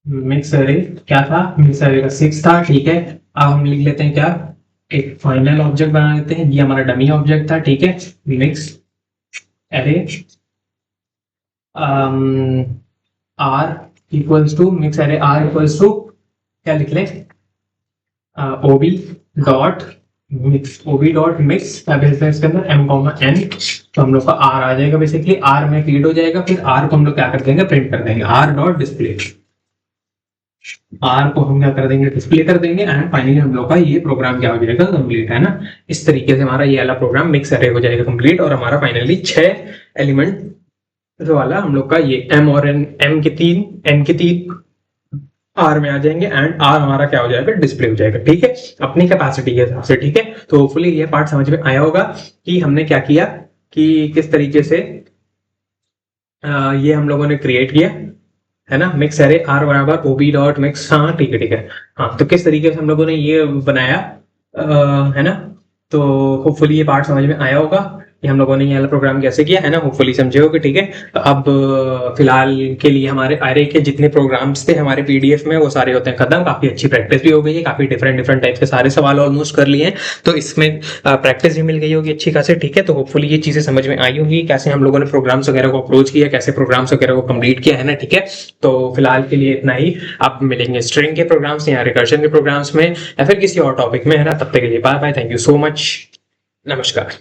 mix array, क्या था, मिक्स एरे का 6 था। ठीक है, अब हम लिख लेते हैं क्या, एक फाइनल ऑब्जेक्ट बना लेते हैं, ये हमारा डमी ऑब्जेक्ट था। ठीक है, mix array r equals to, mix array r equals to, क्या लिख लें, ob dot mix, ob dot mix, क्या भेजते हैं इसके अंदर, एम कॉमा एन, तो हम लोग का आर आ जाएगा, बेसिकली आर में फीड हो जाएगा। फिर आर को हम लोग क्या कर देंगे, प्रिंट कर देंगे, आर डॉट डिस्प्ले, आर को हम क्या कर देंगे, डिस्प्ले कर देंगे, एंड फाइनली हम लोग का ये प्रोग्राम क्या हो जाएगा, कंप्लीट, है ना। इस तरीके से हमारा ये वाला प्रोग्राम मिक्स एरे हो जाएगा कंप्लीट, और हमारा फाइनली 6 एलिमेंट वाला हम लोग का ये एम और एन, एम के 3, एन के 3 आर में आ जाएंगे, एंड आर हमारा क्या हो जाएगा, डिस्प्ले हो जाएगा। ठीक है, अपनी कैपेसिटी के हिसाब से। ठीक है, तो होपफुली ये पार्ट समझ में आया होगा कि हमने क्या किया, कि किस तरीके से ये हम लोगों ने क्रिएट किया, है ना, मिक्स एरे आर बराबर ओबी डॉट मिक्स। हाँ, ठीक है, ठीक है, हाँ, तो किस तरीके से हम लोगों ने ये बनाया, है ना। तो होपफुली ये पार्ट समझ में आया होगा कि हम लोगों ने ये वाला प्रोग्राम कैसे किया, है ना, होपफुली समझे होगे। ठीक है, तो अब फिलहाल के लिए हमारे एरे के जितने प्रोग्राम्स थे हमारे पीडीएफ में वो सारे होते हैं खत्म। काफी अच्छी प्रैक्टिस भी हो गई है, काफी डिफरेंट टाइप के सारे सवाल ऑलमोस्ट कर लिए हैं, तो इसमें प्रैक्टिस भी मिल गई होगी अच्छी खासी। ठीक है, तो होपफुली ये चीजें समझ में आई होगी, कैसे हम लोगों ने प्रोग्राम्स वगैरह को अप्रोच किया, कैसे प्रोग्राम्स वगैरह को कंप्लीट किया, है ना। ठीक है, तो फिलहाल के लिए इतना ही। आप मिलेंगे स्ट्रिंग के प्रोग्राम्स या रिकर्शन के प्रोग्राम्स में, या फिर किसी और टॉपिक में, है ना। तब तक के लिए bye bye, thank you so much, नमस्कार।